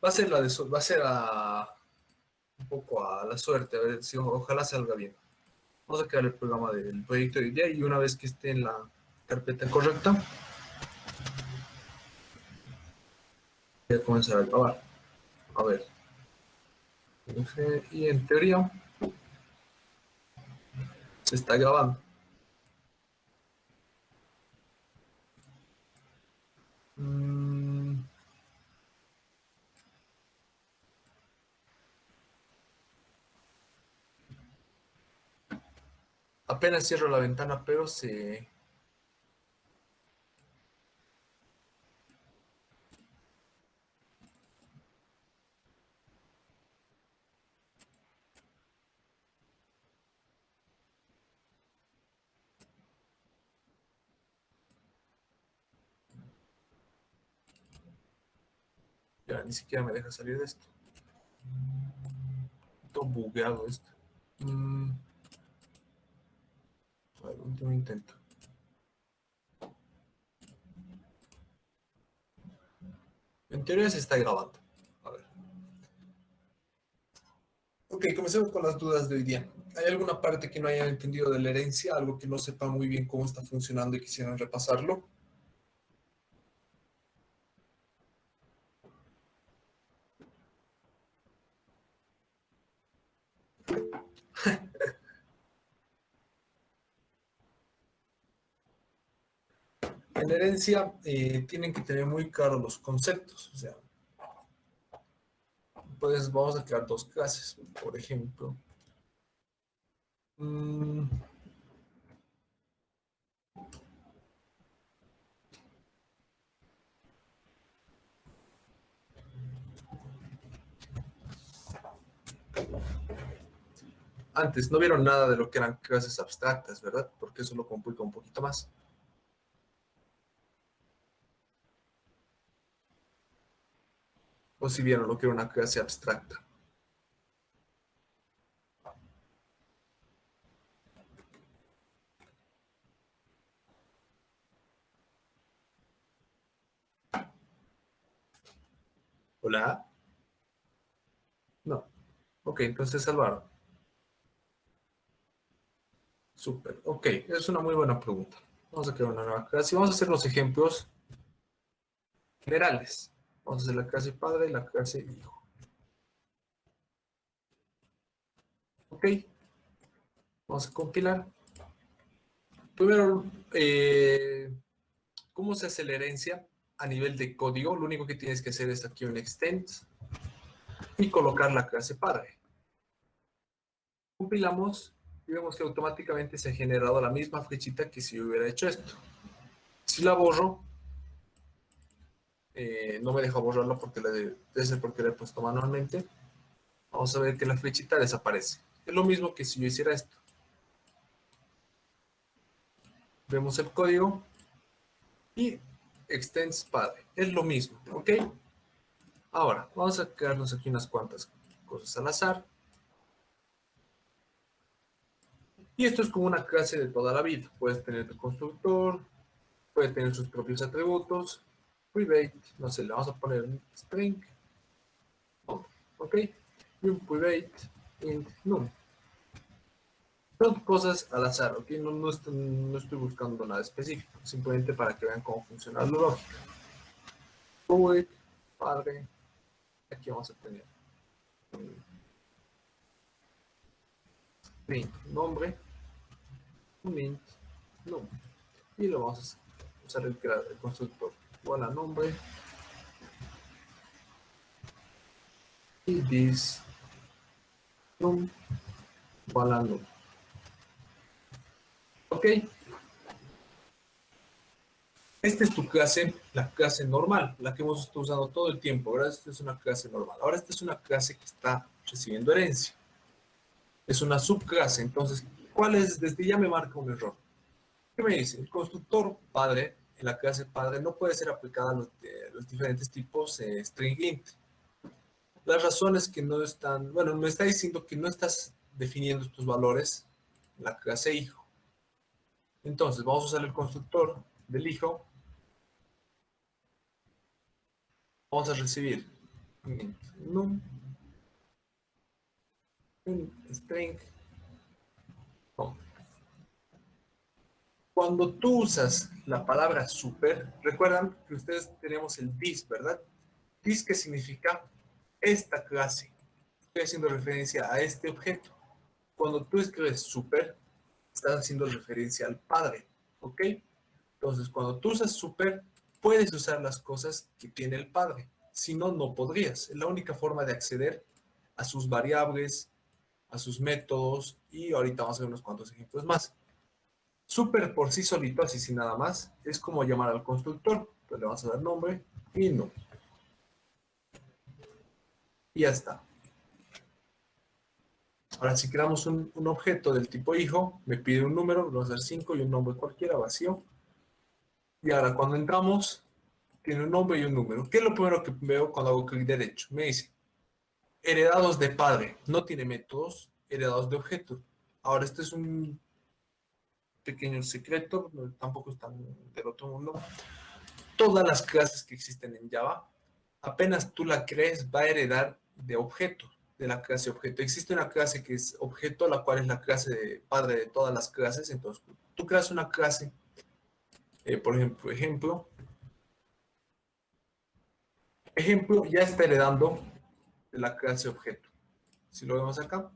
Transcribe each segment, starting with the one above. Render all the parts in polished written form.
Va a ser va a ser un poco a la suerte, a ver si ojalá salga bien. Vamos a crear el programa del proyecto de idea y una vez que esté en la carpeta correcta, voy a comenzar a grabar. A ver, y en teoría se está grabando. Mm, apenas cierro la ventana, pero se... Ya ni siquiera me deja salir de esto. Todo bugueado esto. Mm, a ver, último intento. En teoría se está grabando. A ver. Ok, comencemos con las dudas de hoy día. ¿Hay alguna parte que no hayan entendido de la herencia? ¿Algo que no sepa muy bien cómo está funcionando y quisieran repasarlo? En la herencia tienen que tener muy claros los conceptos. O sea, pues vamos a crear dos clases. Por ejemplo, mm, antes no vieron nada de lo que eran clases abstractas, ¿verdad? Porque eso lo complica un poquito más. O si vieron lo que era una clase abstracta. Hola. No. Ok, entonces salvaron. Súper. Ok, es una muy buena pregunta. Vamos a crear una nueva clase y vamos a hacer los ejemplos generales. Vamos a hacer la clase padre y la clase hijo. Ok, vamos a compilar. Primero, ¿cómo se hace la herencia a nivel de código? Lo único que tienes que hacer es aquí un extend y colocar la clase padre. Compilamos y vemos que automáticamente se ha generado la misma flechita que si yo hubiera hecho esto. Si la borro, no me deja borrarla porque debe ser porque la he puesto manualmente. Vamos a ver que la flechita desaparece. Es lo mismo que si yo hiciera esto. Vemos el código y extends padre. Es lo mismo, ¿ok? Ahora, vamos a crearnos aquí unas cuantas cosas al azar. Y esto es como una clase de toda la vida. Puedes tener tu constructor, puede tener sus propios atributos. Private, no sé, le vamos a poner un string, ¿ok? Y un private int num. Son cosas al azar, ¿ok? No estoy buscando nada específico, simplemente para que vean cómo funciona la lógica. Public, padre, aquí vamos a tener un int nombre, un int num. Y lo vamos a usar el constructor. Igual a nombre y this num igual a num. ¿Ok? Esta es tu clase, la clase normal, la que hemos estado usando todo el tiempo, ¿verdad? Esta es una clase normal. Ahora esta es una clase que está recibiendo herencia. Es una subclase, entonces, ¿cuál es? Desde ya me marca un error. ¿Qué me dice? El constructor padre, en la clase padre, no puede ser aplicada a los diferentes tipos string int. Las razones que no están, bueno, me está diciendo que no estás definiendo estos valores en la clase hijo. Entonces, vamos a usar el constructor del hijo. Vamos a recibir num, string, no. Cuando tú usas la palabra super, recuerdan que ustedes tenemos el this, ¿verdad? This que significa esta clase. Estoy haciendo referencia a este objeto. Cuando tú escribes super, estás haciendo referencia al padre, ¿ok? Entonces, cuando tú usas super, puedes usar las cosas que tiene el padre. Si no, no podrías. Es la única forma de acceder a sus variables, a sus métodos, y ahorita vamos a ver unos cuantos ejemplos más. Super por sí solito, así sin nada más, es como llamar al constructor. Pues le vamos a dar nombre y no. Y ya está. Ahora, si creamos un objeto del tipo hijo, me pide un número, vamos a dar 5 y un nombre cualquiera, vacío. Y ahora, cuando entramos, tiene un nombre y un número. ¿Qué es lo primero que veo cuando hago clic derecho? Me dice, heredados de padre. No tiene métodos, heredados de objeto. Ahora, este es un pequeño secreto, tampoco es tan del otro mundo. Todas las clases que existen en Java, apenas tú la crees, va a heredar de objeto, de la clase objeto. Existe una clase que es objeto, la cual es la clase de padre de todas las clases. Entonces, tú creas una clase, por ejemplo, ya está heredando de la clase objeto. Si lo vemos acá,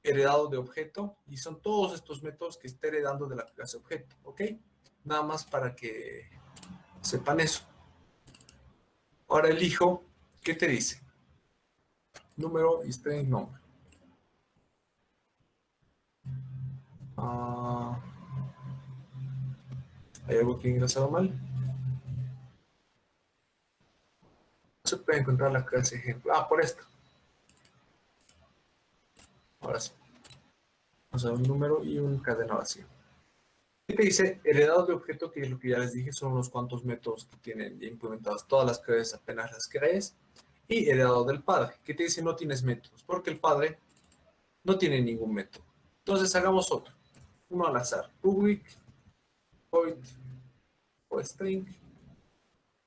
heredado de objeto, y son todos estos métodos que está heredando de la clase objeto, ¿ok? Nada más para que sepan eso. Ahora el hijo, ¿qué te dice? Número y string nombre. Ah, ¿hay algo que he ingresado mal? No se puede encontrar la clase ejemplo. Ah, por esto. Ahora sí. Vamos a ver un número y un cadena vacía. ¿Qué te dice? Heredado de objeto, que es lo que ya les dije, son unos cuantos métodos que tienen ya implementadas todas las clases apenas las crees. Y heredado del padre. ¿Qué te dice? No tienes métodos, porque el padre no tiene ningún método. Entonces hagamos otro. Uno al azar. Public, void, o string,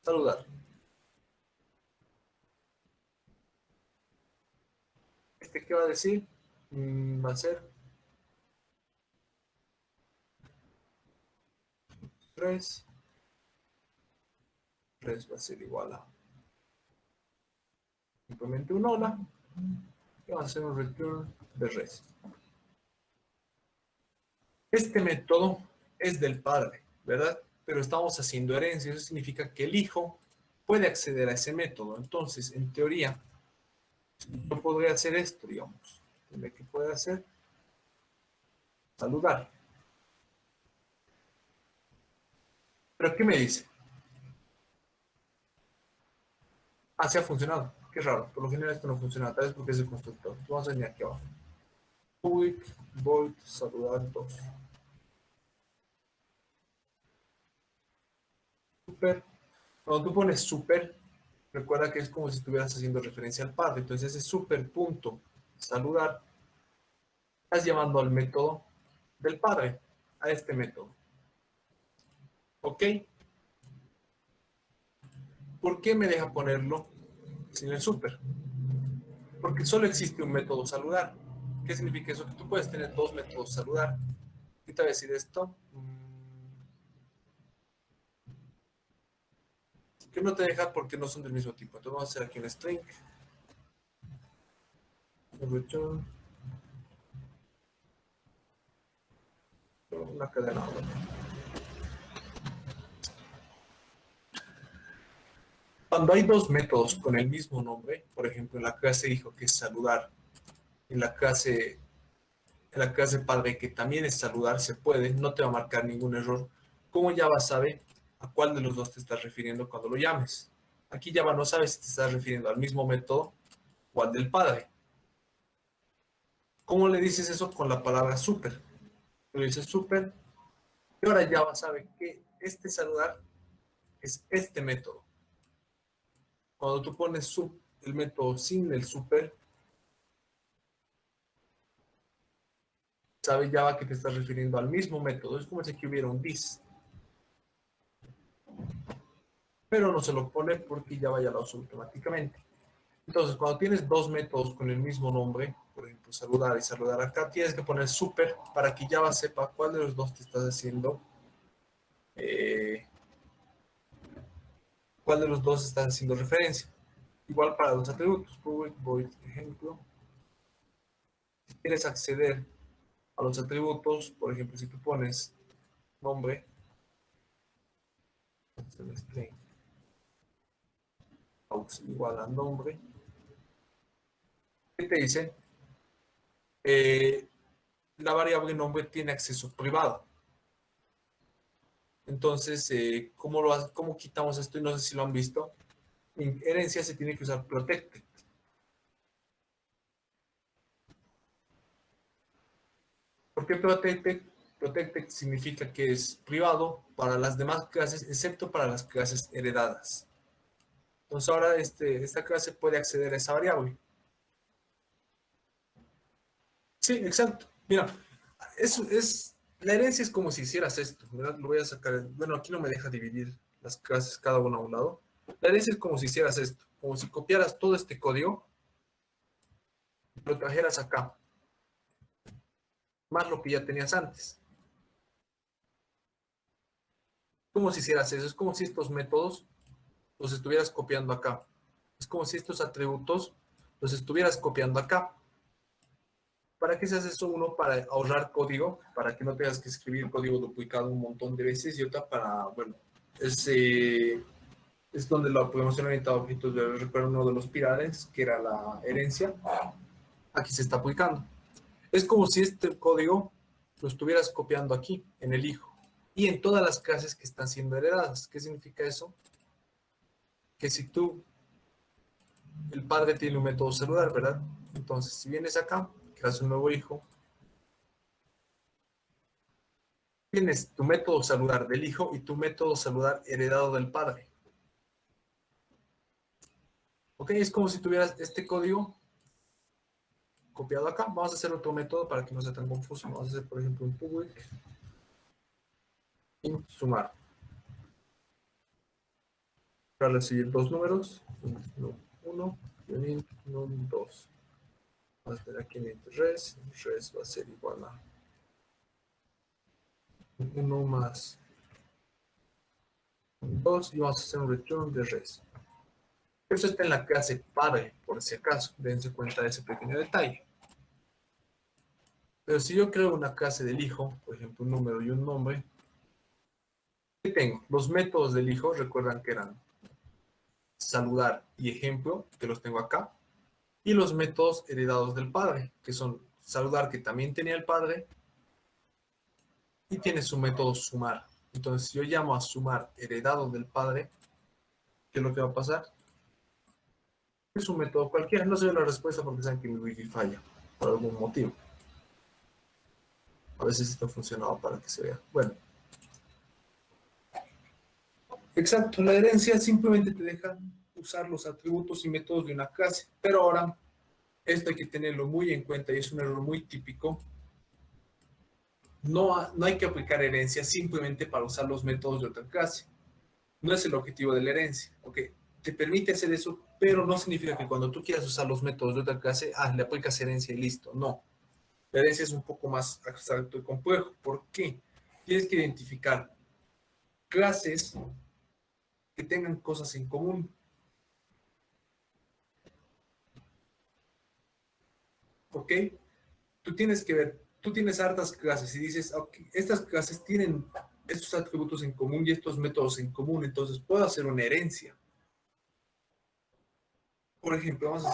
saludar. ¿Este qué va a decir? Va a ser 3. 3 va a ser igual a simplemente un hola. Y vamos a hacer un return de res. Este método es del padre, ¿verdad? Pero estamos haciendo herencia. Eso significa que el hijo puede acceder a ese método. Entonces, en teoría, yo podría hacer esto, digamos. ¿Qué puede hacer? Saludar. ¿Pero qué me dice? Ah, sí ha funcionado. Qué raro. Por lo general esto no funciona. Tal vez porque es el constructor. Vamos a venir aquí abajo. Public void saludar 2. Super. Cuando tú pones super, recuerda que es como si estuvieras haciendo referencia al padre. Entonces, ese super punto saludar, estás llamando al método del padre, a este método. ¿Ok? ¿Por qué me deja ponerlo sin el super? Porque solo existe un método saludar. ¿Qué significa eso? Que tú puedes tener dos métodos saludar. ¿Qué te va a decir esto? Que no te deja porque no son del mismo tipo. Entonces vamos a hacer aquí un string. Return. Una cadena. Cuando hay dos métodos con el mismo nombre, por ejemplo, en la clase hijo, que es saludar, en la clase padre, que también es saludar, se puede, no te va a marcar ningún error. ¿Cómo Java sabe a cuál de los dos te estás refiriendo cuando lo llames? Aquí Java no sabe si te estás refiriendo al mismo método o al del padre. ¿Cómo le dices eso? Con la palabra super. Le dices super, y ahora Java sabe que este saludar es este método. Cuando tú pones el método sin el super, sabe Java que te estás refiriendo al mismo método. Es como si aquí hubiera un this. Pero no se lo pone porque Java ya lo usa automáticamente. Entonces, cuando tienes dos métodos con el mismo nombre, por ejemplo, saludar y saludar acá, tienes que poner super para que Java sepa cuál de los dos te estás haciendo, eh, cuál de los dos estás haciendo referencia. Igual para los atributos, public void ejemplo. Si quieres acceder a los atributos, por ejemplo, si tú pones nombre, igual a nombre, ¿qué te dice? La variable nombre tiene acceso privado. Entonces, ¿cómo quitamos esto? Y no sé si lo han visto. En herencia se tiene que usar protected. ¿Por qué protected? Protected significa que es privado para las demás clases, excepto para las clases heredadas. Entonces ahora esta clase puede acceder a esa variable. Sí, exacto. Mira, la herencia es como si hicieras esto, ¿verdad? Lo voy a sacar. Bueno, aquí no me deja dividir las clases cada una a un lado. La herencia es como si hicieras esto, como si copiaras todo este código y lo trajeras acá, más lo que ya tenías antes. Como si hicieras eso, es como si estos métodos los estuvieras copiando acá. Es como si estos atributos los estuvieras copiando acá. ¿Para qué se hace eso? Uno, para ahorrar código, para que no tengas que escribir código duplicado un montón de veces, y otra para, bueno, es donde la programación orientada a objetos, yo recuerdo uno de los pilares, que era la herencia, aquí se está aplicando. Es como si este código lo estuvieras copiando aquí, en el hijo, y en todas las clases que están siendo heredadas. ¿Qué significa eso? Que si tú, el padre tiene un método celular, ¿verdad? Entonces, si vienes acá, creas un nuevo hijo, tienes tu método celular del hijo y tu método celular heredado del padre. ¿Ok? Es como si tuvieras este código copiado acá. Vamos a hacer otro método para que no sea tan confuso. Vamos a hacer, por ejemplo, un public int sumar. Para recibir dos números, int 1 y un int 2. Vamos a tener aquí un int res. Res va a ser igual a 1 más 2 y vamos a hacer un return de res. Eso está en la clase padre, por si acaso. Dense cuenta de ese pequeño detalle. Pero si yo creo una clase del hijo, por ejemplo, un número y un nombre, ¿qué tengo? Los métodos del hijo, recuerdan que eran saludar y ejemplo, que los tengo acá, y los métodos heredados del padre, que son saludar, que también tenía el padre, y tiene su método sumar. Entonces, si yo llamo a sumar heredado del padre, ¿qué es lo que va a pasar? Es un método cualquiera, no sé la respuesta porque saben que mi wiki falla, por algún motivo. A veces esto funcionaba para que se vea. Bueno, exacto, la herencia simplemente te deja usar los atributos y métodos de una clase, pero ahora esto hay que tenerlo muy en cuenta y es un error muy típico. No hay que aplicar herencia simplemente para usar los métodos de otra clase. No es el objetivo de la herencia. ¿Ok? Te permite hacer eso, pero no significa que cuando tú quieras usar los métodos de otra clase, le aplicas herencia y listo. No. La herencia es un poco más abstracto y complejo. ¿Por qué? Tienes que identificar clases que tengan cosas en común. ¿Ok? Tú tienes que ver, tú tienes hartas clases y dices, okay, estas clases tienen estos atributos en común y estos métodos en común, entonces puedo hacer una herencia. Por ejemplo, vamos a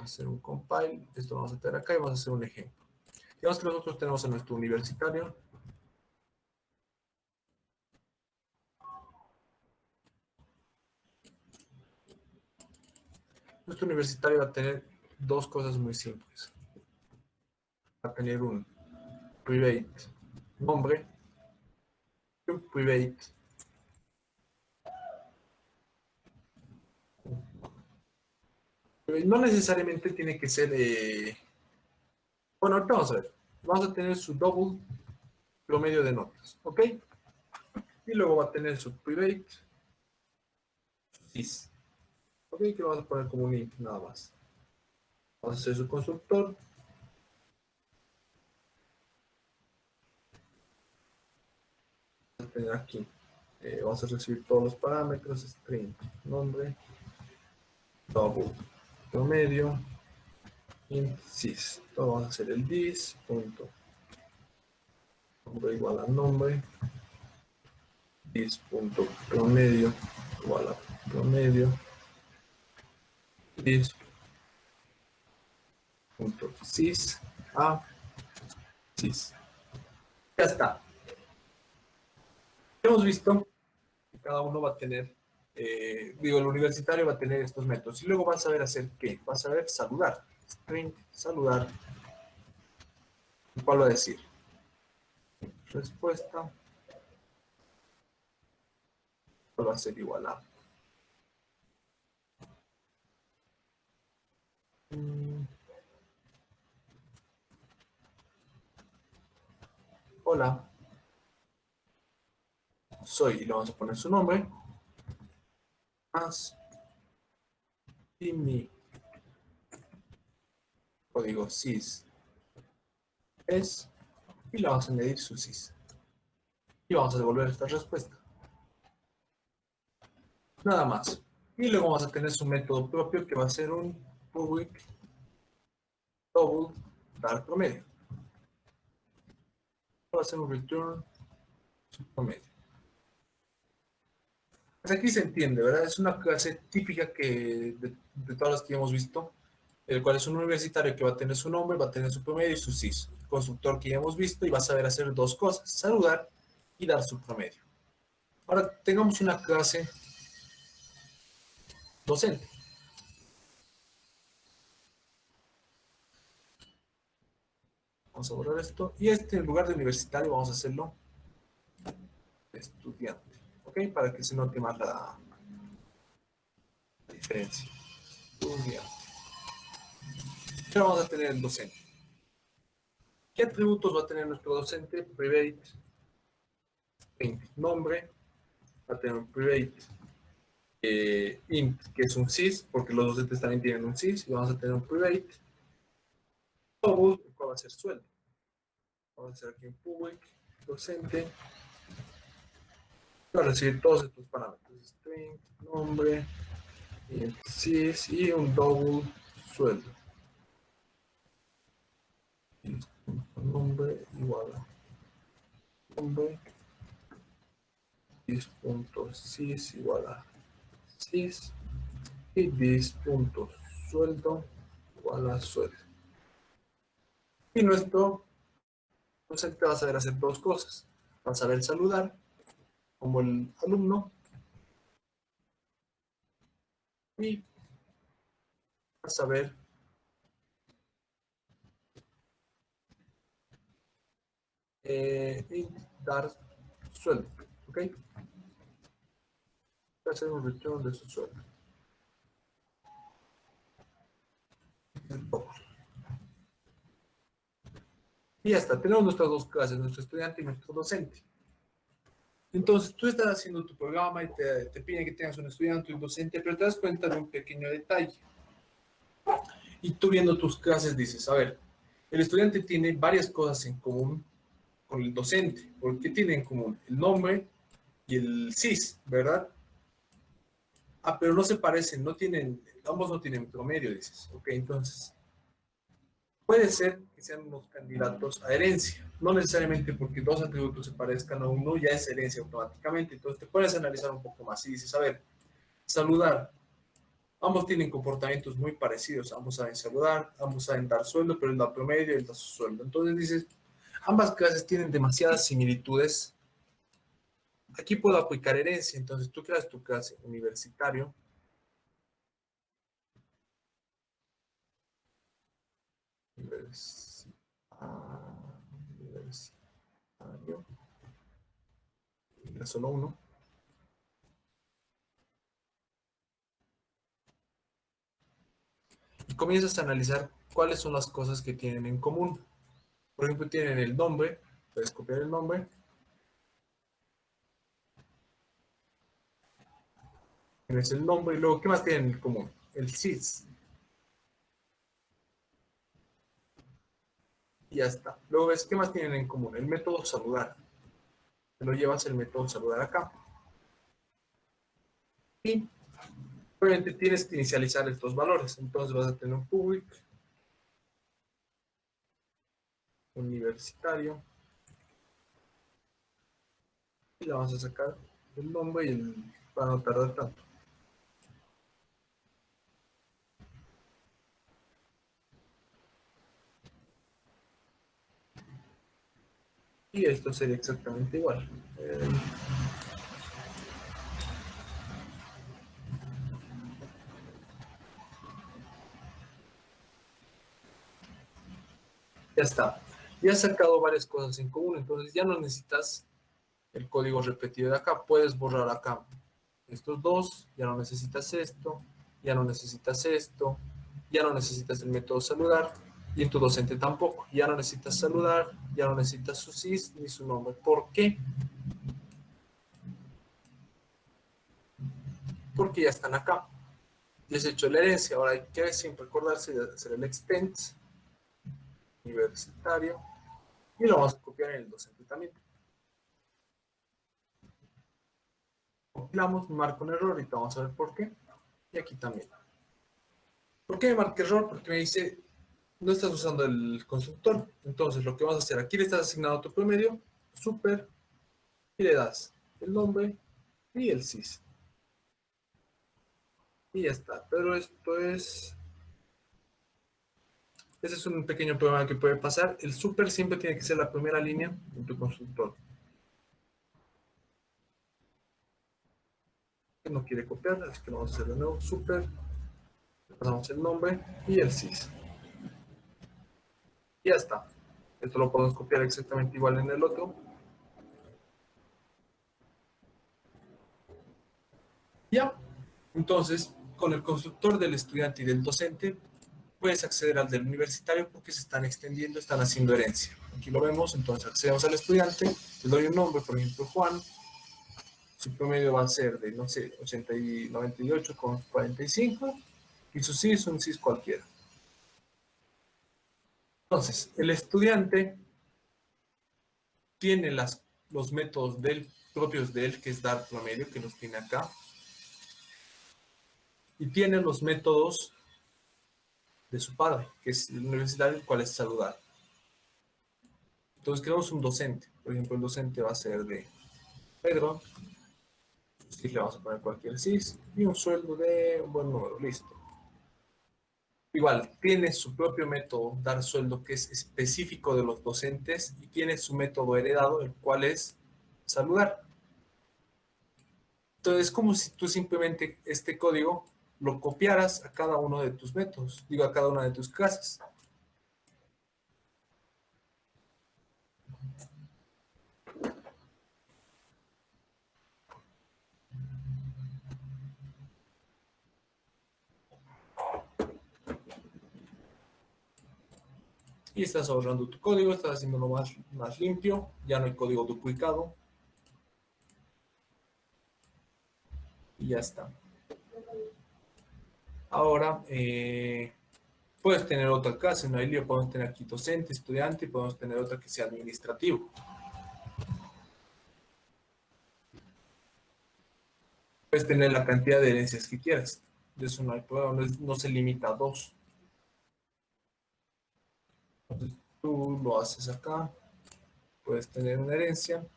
hacer un compile, esto lo vamos a tener acá y vamos a hacer un ejemplo. Digamos que nosotros tenemos en nuestro universitario, va a tener dos cosas muy simples. Va a tener un private nombre y un private. No necesariamente tiene que ser, bueno, ahorita vamos a ver. Vamos a tener su double promedio de notas, ¿ok? Y luego va a tener su private sys. Ok, que lo vamos a poner como un int nada más. Vamos a hacer su constructor. Vamos a tener aquí. Vamos a recibir todos los parámetros, string, nombre, double, promedio, int sys. Todo vamos a hacer el this, punto, nombre igual a nombre, this, punto, promedio igual a promedio, this, punto, sys, a sys. Ya está. Hemos visto que cada uno va a tener, el universitario va a tener estos métodos. Y luego vas a saber hacer qué. Vas a saber saludar. String, saludar. ¿Cuál va a decir? Respuesta. ¿Cuál va a ser igual a? Hola. Soy, y le vamos a poner su nombre. Más. Y mi código sys es. Y le vamos a añadir su sys. Y vamos a devolver esta respuesta. Nada más. Y luego vamos a tener su método propio que va a ser un public double dar promedio. Va a ser un return promedio. Pues aquí se entiende, ¿verdad? Es una clase típica que de todas las que hemos visto, el cual es un universitario que va a tener su nombre, va a tener su promedio y su sys. Constructor que ya hemos visto y va a saber hacer dos cosas, saludar y dar su promedio. Ahora tengamos una clase docente. Vamos a borrar esto. Y este, en lugar de universitario, vamos a hacerlo estudiante. ¿Ok? Para que se note más la diferencia. Estudiante. Ahora vamos a tener el docente. ¿Qué atributos va a tener nuestro docente? Private, nombre, va a tener un private int, que es un sys, porque los docentes también tienen un sys, y vamos a tener un private double, el cual va a ser sueldo. Vamos a hacer aquí un public docente. Va a recibir todos estos parámetros: string, nombre, int sys y un double sueldo. Y nombre igual a nombre, this.sys igual a sys y this.sueldo igual a sueldo. Y nuestro docente va a saber hacer dos cosas. Va a saber saludar como el alumno y va a saber y dar sueldo. ¿Ok? Va a hacer un return de su sueldo. Y ya está, tenemos nuestras dos clases, nuestro estudiante y nuestro docente. Entonces, tú estás haciendo tu programa y te piden que tengas un estudiante y un docente, pero te das cuenta de un pequeño detalle. Y tú viendo tus clases dices, a ver, el estudiante tiene varias cosas en común con el docente. ¿Por qué tiene en común? El nombre y el sys, ¿verdad? Ah, pero no se parecen, no tienen, ambos no tienen promedio, dices. Ok, entonces, puede ser que sean unos candidatos a herencia. No necesariamente porque dos atributos se parezcan a uno, ya es herencia automáticamente. Entonces te puedes analizar un poco más y dices, a ver, saludar. Ambos tienen comportamientos muy parecidos. Ambos saben saludar, ambos saben dar sueldo, pero él da promedio y él da su sueldo. Entonces dices, ambas clases tienen demasiadas similitudes. Aquí puedo aplicar herencia. Entonces tú creas tu clase universitario. Universitario. Solo uno. Y comienzas a analizar cuáles son las cosas que tienen en común. Por ejemplo, tienen el nombre, puedes copiar el nombre, Tienes el nombre y luego, ¿qué más tienen en común? El SIS. Y ya está. Luego ves, ¿qué más tienen en común? El método saludar. Te lo llevas el método saludar acá. Y obviamente tienes que inicializar estos valores. Entonces vas a tener un public, universitario, y le vamos a sacar el nombre y para no tardar tanto. Y esto sería exactamente igual. Ya está. Ya has sacado varias cosas en común, entonces ya no necesitas el código repetido de acá. Puedes borrar acá estos dos, ya no necesitas esto, ya no necesitas esto, ya no necesitas el método saludar y en tu docente tampoco. Ya no necesitas saludar, ya no necesitas su CIS ni su nombre. ¿Por qué? Porque ya están acá. Ya has hecho la herencia. Ahora hay que siempre acordarse de hacer el extent universitario y lo vamos a copiar en el docente también. Compilamos, marco un error, ahorita vamos a ver por qué. Y aquí también. ¿Por qué me marca error? Porque me dice, no estás usando el constructor. Entonces, lo que vamos a hacer, aquí le estás asignando tu promedio, super, y le das el nombre y el sys. Y ya está. Pero ese es un pequeño problema que puede pasar. El super siempre tiene que ser la primera línea en tu constructor. No quiere copiar, así que lo vamos a hacer de nuevo, super, le pasamos el nombre y el sys. Y ya está. Esto lo podemos copiar exactamente igual en el otro. Ya. Entonces, con el constructor del estudiante y del docente, puedes acceder al del universitario porque se están extendiendo, están haciendo herencia. Aquí lo vemos, entonces accedemos al estudiante, le doy un nombre, por ejemplo, Juan, su promedio va a ser de, no sé, 80 y 98,45 y su CIS es un CIS cualquiera. Entonces, el estudiante tiene los métodos propios de él, que es dar promedio, que los tiene acá, y tiene los métodos de su padre, que es el universitario, el cual es saludar. Entonces creamos un docente. Por ejemplo, el docente va a ser de Pedro. Si le vamos a poner cualquier CIS y un sueldo de un buen número, listo. Igual, tiene su propio método dar sueldo que es específico de los docentes y tiene su método heredado, el cual es saludar. Entonces es como si tú simplemente este código lo copiaras a cada uno de tus métodos, digo a cada una de tus clases. Y estás ahorrando tu código, estás haciéndolo más limpio, ya no hay código duplicado y ya está. Ahora, puedes tener otra clase, no hay lío, podemos tener aquí docente, estudiante, y podemos tener otra que sea administrativo. Puedes tener la cantidad de herencias que quieras. De eso no hay problema, no se limita a dos. Entonces, tú lo haces acá, puedes tener una herencia.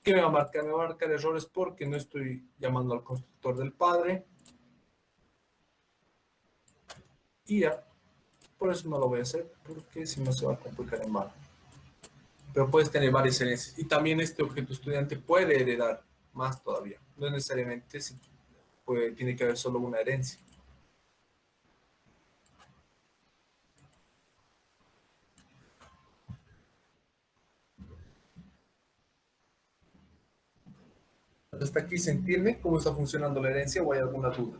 ¿Qué me va a marcar? Me va a marcar errores porque no estoy llamando al constructor del padre. Y ya, por eso no lo voy a hacer, porque si no se va a complicar en mano. Pero puedes tener varias herencias. Y también este objeto estudiante puede heredar más todavía. No necesariamente si tiene que haber solo una herencia. ¿Hasta aquí se entiende cómo está funcionando la herencia o hay alguna duda?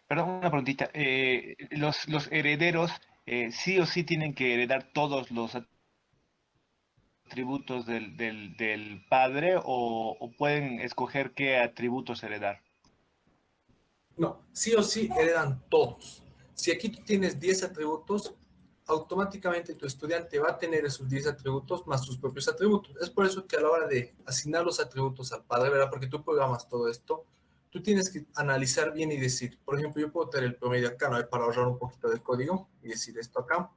Perdón, una preguntita. Los herederos sí o sí tienen que heredar todos los atributos del padre o pueden escoger qué atributos heredar. No, sí o sí heredan todos. Si aquí tú tienes 10 atributos, automáticamente tu estudiante va a tener esos 10 atributos más sus propios atributos. Es por eso que a la hora de asignar los atributos al padre, ¿verdad? Porque tú programas todo esto, tú tienes que analizar bien y decir, por ejemplo, yo puedo tener el promedio acá, ¿no? Para ahorrar un poquito de código y decir esto acá.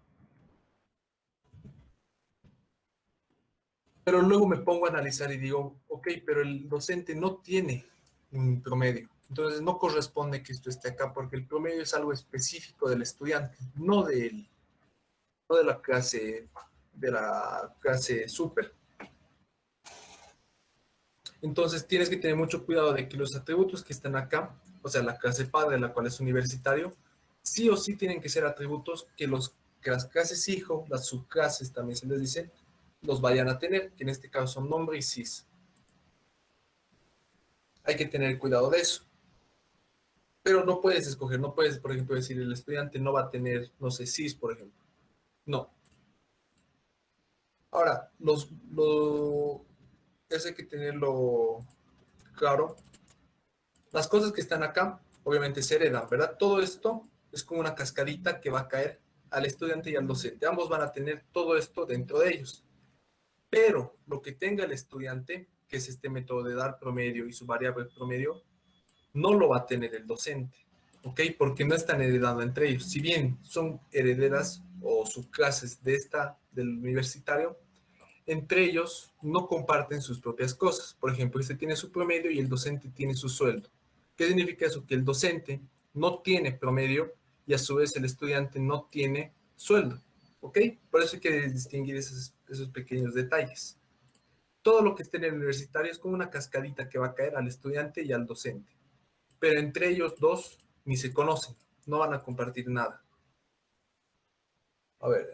Pero luego me pongo a analizar y digo, ok, pero el docente no tiene un promedio. Entonces no corresponde que esto esté acá porque el promedio es algo específico del estudiante, no de la clase súper. Entonces tienes que tener mucho cuidado de que los atributos que están acá, o sea, la clase padre, la cual es universitario, sí o sí tienen que ser atributos que las clases hijo, las subclases también se les dice, los vayan a tener, que en este caso son nombre y sys. Hay que tener cuidado de eso. Pero no puedes escoger, no puedes, por ejemplo, decir el estudiante no va a tener, no sé, sys, por ejemplo. No. Ahora, eso hay que tenerlo claro. Las cosas que están acá, obviamente se heredan, ¿verdad? Todo esto es como una cascadita que va a caer al estudiante y al docente. Ambos van a tener todo esto dentro de ellos. Pero lo que tenga el estudiante, que es este método de dar promedio y su variable promedio, no lo va a tener el docente, ¿ok? Porque no están heredando entre ellos. Si bien son herederas o subclases del universitario, entre ellos no comparten sus propias cosas. Por ejemplo, este tiene su promedio y el docente tiene su sueldo. ¿Qué significa eso? Que el docente no tiene promedio y a su vez el estudiante no tiene sueldo, ¿ok? Por eso hay que distinguir esos pequeños detalles. Todo lo que esté en el universitario es como una cascadita que va a caer al estudiante y al docente, pero entre ellos dos ni se conocen, no van a compartir nada. A ver,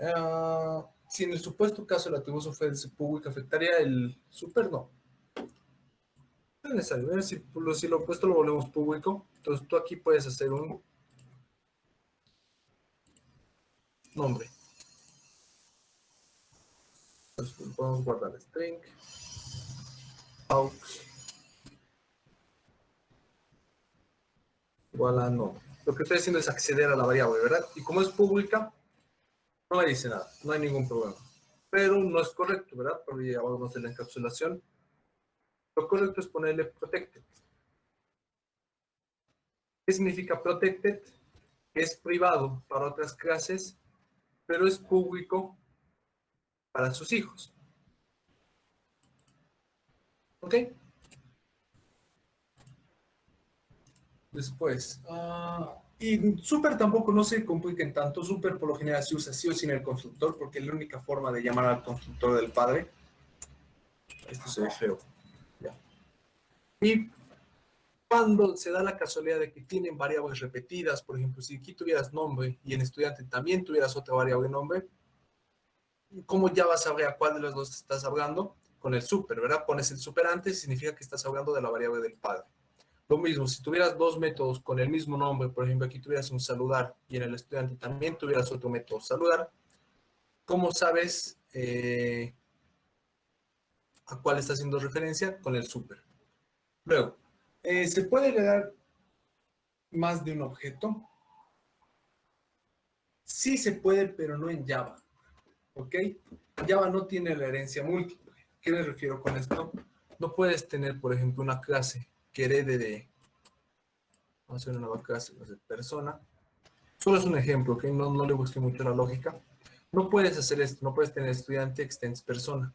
si en el supuesto caso el atributo fue público, afectaría el super, no. No es necesario. Si lo opuesto lo volvemos público, entonces tú aquí puedes hacer un nombre. Entonces podemos guardar string, aux, igual a nombre. Lo que estoy haciendo es acceder a la variable, ¿verdad? Y como es pública, no me dice nada, no hay ningún problema. Pero no es correcto, ¿verdad? Porque ya hablamos de la encapsulación. Lo correcto es ponerle protected. ¿Qué significa protected? Es privado para otras clases, pero es público para sus hijos. ¿Ok? Después, y super tampoco no se compliquen tanto. Super por lo general se usa sí o sí en el constructor, porque es la única forma de llamar al constructor del padre. Esto se ve feo. Ya. Y cuando se da la casualidad de que tienen variables repetidas, por ejemplo, si aquí tuvieras nombre y en estudiante también tuvieras otra variable nombre, ¿cómo ya vas a saber a cuál de los dos estás hablando? Con el super, ¿verdad? Pones el super antes, significa que estás hablando de la variable del padre. Lo mismo, si tuvieras dos métodos con el mismo nombre, por ejemplo, aquí tuvieras un saludar y en el estudiante también tuvieras otro método saludar, ¿cómo sabes a cuál está haciendo referencia? Con el super. Luego, ¿se puede heredar más de un objeto? Sí se puede, pero no en Java. ¿Ok? Java no tiene la herencia múltiple. ¿Qué me refiero con esto? No puedes tener, por ejemplo, una clase que herede de, vamos a hacer una nueva clase, no sé, persona. Solo es un ejemplo, ¿ok? No le busque mucho la lógica. No puedes hacer esto, no puedes tener estudiante extens persona.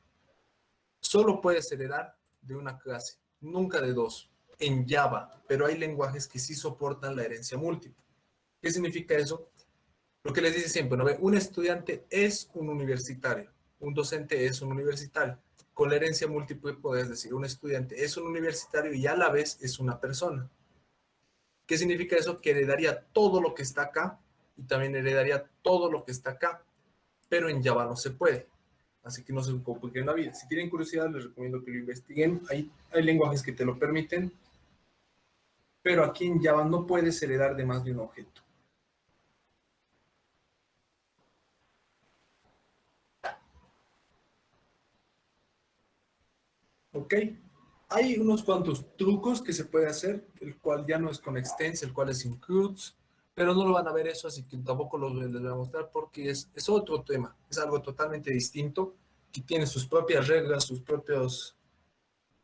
Solo puedes heredar de una clase, nunca de dos, en Java, pero hay lenguajes que sí soportan la herencia múltiple. ¿Qué significa eso? Lo que les dice siempre, ¿no? Un estudiante es un universitario, un docente es un universitario. Con la herencia múltiple puedes decir, un estudiante es un universitario y a la vez es una persona. ¿Qué significa eso? Que heredaría todo lo que está acá y también heredaría todo lo que está acá, pero en Java no se puede. Así que no se compliquen la vida. Si tienen curiosidad, les recomiendo que lo investiguen. Hay lenguajes que te lo permiten. pero aquí en Java no puedes heredar de más de un objeto. ¿Ok? Hay unos cuantos trucos que se puede hacer, el cual ya no es con extends, el cual es includes, pero no lo van a ver eso, así que tampoco les voy a mostrar porque es otro tema, es algo totalmente distinto, que tiene sus propias reglas,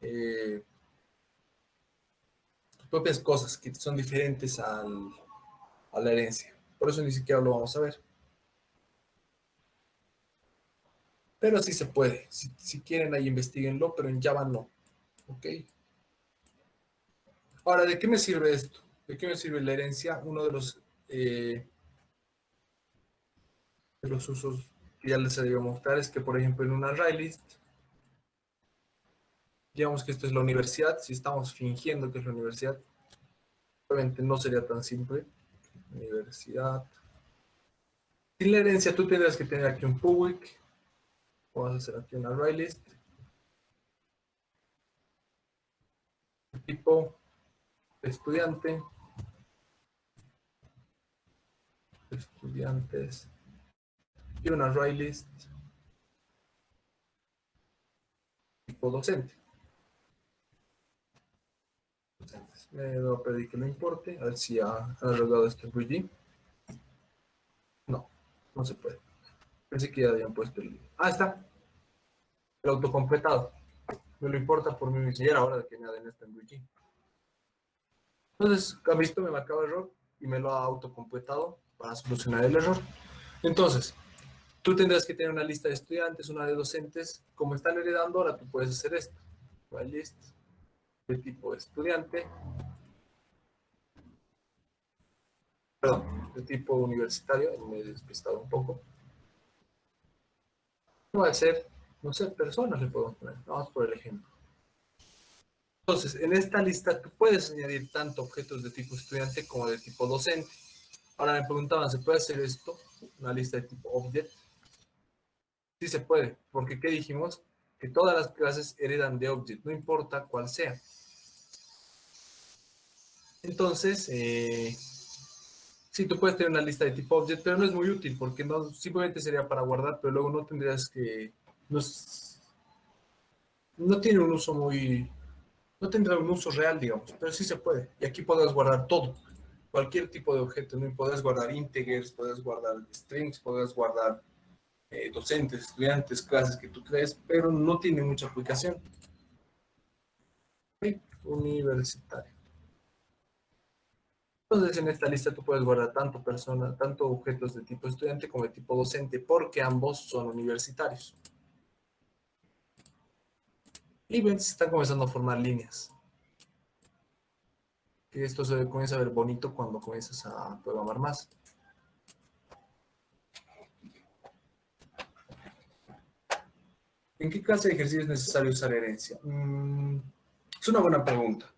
eh, sus propias cosas que son diferentes a la herencia. Por eso ni siquiera lo vamos a ver. Pero sí se puede. Si quieren ahí investiguenlo, pero en Java no. ¿Ok? Ahora, ¿de qué me sirve esto? ¿De qué me sirve la herencia? Uno de los usos que ya les había mostrar es que, por ejemplo, en una array list, digamos que esto es la universidad, si estamos fingiendo que es la universidad, obviamente no sería tan simple. Universidad. Sin la herencia, tú tendrás que tener aquí un public. Vamos a hacer aquí una array list. Tipo estudiante, estudiantes y una array list tipo docente. Docentes. Me voy a pedir que lo importe, a ver si ha logrado este BG. No, no se puede. Pensé que ya habían puesto el. Ah, está. El autocompletado. Me lo importa por mí mismo. Y era hora de que añaden este en BG. Entonces, han visto, me marcaba error y me lo ha autocompletado para solucionar el error. Entonces, tú tendrás que tener una lista de estudiantes, una de docentes. Como están heredando, ahora tú puedes hacer esto. Una list de tipo estudiante, perdón, de tipo universitario, me he despistado un poco. No va a ser, no sé, personas le podemos poner. Vamos por el ejemplo. Entonces, en esta lista tú puedes añadir tanto objetos de tipo estudiante como de tipo docente. Ahora me preguntaban, ¿se puede hacer esto? Una lista de tipo object. Sí se puede, porque ¿qué dijimos? Que todas las clases heredan de object, no importa cuál sea. Entonces, sí, tú puedes tener una lista de tipo object, pero no es muy útil, porque no, simplemente sería para guardar, pero luego no tendrías que... No, no tiene un uso muy... No tendrá un uso real, digamos, pero sí se puede. Y aquí podrás guardar todo. Cualquier tipo de objeto, ¿no? Podrás guardar integers, podrás guardar strings, podrás guardar docentes, estudiantes, clases que tú crees, pero no tiene mucha aplicación. ¿Sí? Universitario. Entonces, en esta lista tú puedes guardar tanto objetos de tipo estudiante como de tipo docente, porque ambos son universitarios. Y ven, se están comenzando a formar líneas. Que esto se comienza a ver bonito cuando comienzas a programar más. ¿En qué clase de ejercicio es necesario usar herencia? Es una buena pregunta.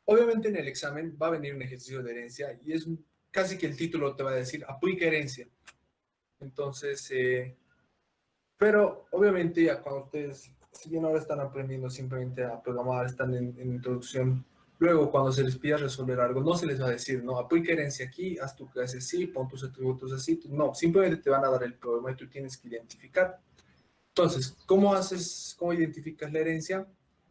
Obviamente en el examen va a venir un ejercicio de herencia y es casi que el título te va a decir aplica herencia. Entonces, pero obviamente ya cuando ustedes, si bien ahora están aprendiendo simplemente a programar, están en introducción, luego cuando se les pida resolver algo, no se les va a decir, no, aplica herencia aquí, haz tu clase así, pon tus atributos así, no, simplemente te van a dar el problema y tú tienes que identificar. Entonces, ¿cómo identificas la herencia?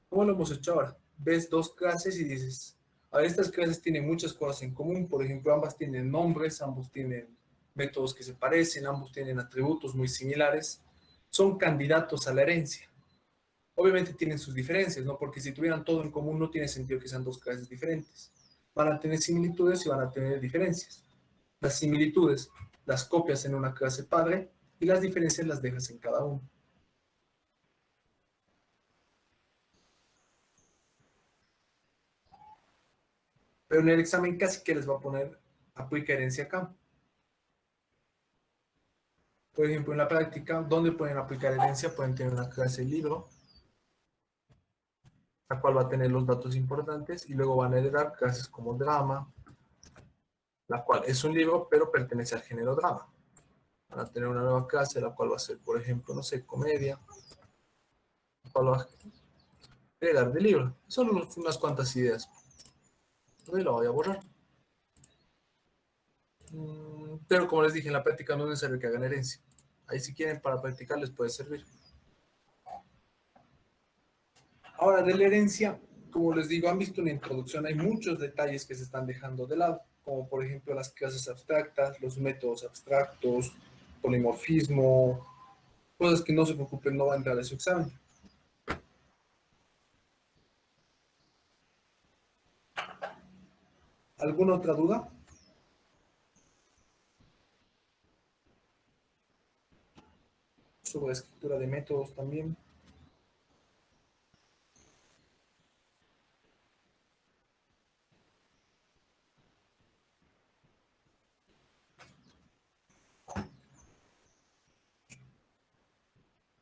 ¿Cómo lo hemos hecho ahora? Ves dos clases y dices, a ver, estas clases tienen muchas cosas en común, por ejemplo, ambas tienen nombres, ambos tienen métodos que se parecen, ambos tienen atributos muy similares, son candidatos a la herencia. Obviamente tienen sus diferencias, ¿no? Porque si tuvieran todo en común no tiene sentido que sean dos clases diferentes. Van a tener similitudes y van a tener diferencias. Las similitudes las copias en una clase padre y las diferencias las dejas en cada uno. Pero en el examen casi que les va a poner aplica herencia acá. Por ejemplo, en la práctica, ¿dónde pueden aplicar herencia? Pueden tener una clase libro, la cual va a tener los datos importantes y luego van a heredar clases como drama, la cual es un libro, pero pertenece al género drama. Van a tener una nueva clase, la cual va a ser, por ejemplo, no sé, comedia, la cual va a heredar de libro. Son unas cuantas ideas. Entonces lo voy a borrar. Pero como les dije, en la práctica no es necesario que hagan herencia. Ahí si quieren para practicar les puede servir. Ahora, de la herencia, como les digo, han visto en la introducción, hay muchos detalles que se están dejando de lado, como por ejemplo las clases abstractas, los métodos abstractos, polimorfismo, cosas que no se preocupen, no van a entrar a su examen. ¿Alguna otra duda? Sobre la escritura de métodos también.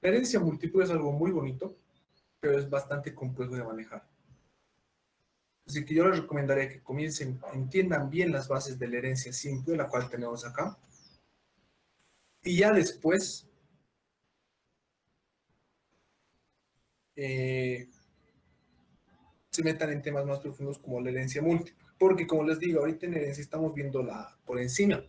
La herencia múltiple es algo muy bonito, pero es bastante complejo de manejar. Así que yo les recomendaría que comiencen, entiendan bien las bases de la herencia simple, la cual tenemos acá, y ya después se metan en temas más profundos como la herencia múltiple. Porque como les digo, ahorita en herencia estamos viendo por encima,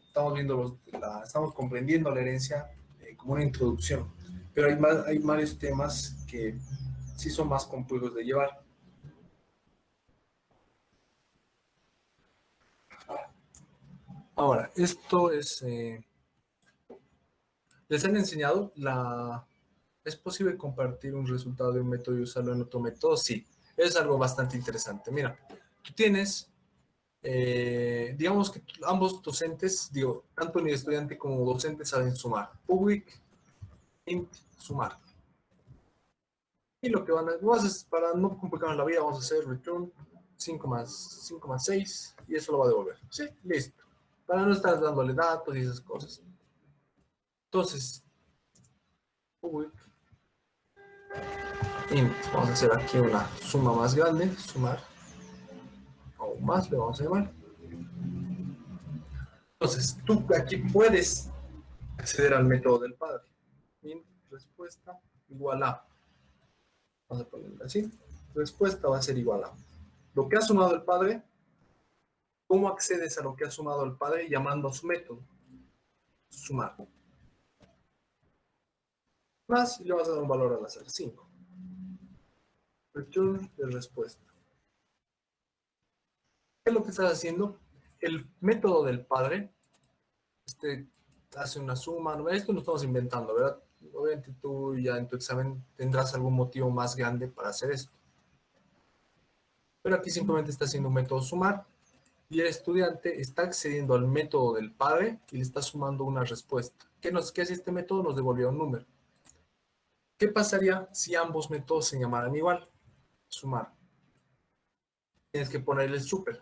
estamos comprendiendo la herencia como una introducción, pero hay varios temas que sí son más complejos de llevar. Ahora, esto es, les han enseñado ¿Es posible compartir un resultado de un método y usarlo en otro método? Sí, es algo bastante interesante. Mira, tú tienes, digamos que ambos docentes, digo, tanto mi estudiante como docente saben sumar. Public, int, sumar. Y lo que para no complicarnos la vida, vamos a hacer return 5 más 6 y eso lo va a devolver. Sí, listo. Para no estar dándole datos y esas cosas. Entonces, public, int, vamos a hacer aquí una suma más grande, sumar, aún más le vamos a llamar. Entonces, tú aquí puedes acceder al método del padre. Int, respuesta igual a. Vamos a ponerlo así. Respuesta va a ser igual a. Lo que ha sumado el padre, ¿cómo accedes a lo que ha sumado el padre? Llamando a su método. Sumar. Más, y le vas a dar un valor al azar, 5. Return de respuesta. ¿Qué es lo que estás haciendo? El método del padre, hace una suma, ¿no? Esto lo estamos inventando, ¿verdad? Obviamente tú ya en tu examen tendrás algún motivo más grande para hacer esto. Pero aquí simplemente está haciendo un método sumar y el estudiante está accediendo al método del padre y le está sumando una respuesta. ¿Qué hace este método? Nos devolvió un número. ¿Qué pasaría si ambos métodos se llamaran igual? Sumar. Tienes que ponerle el super.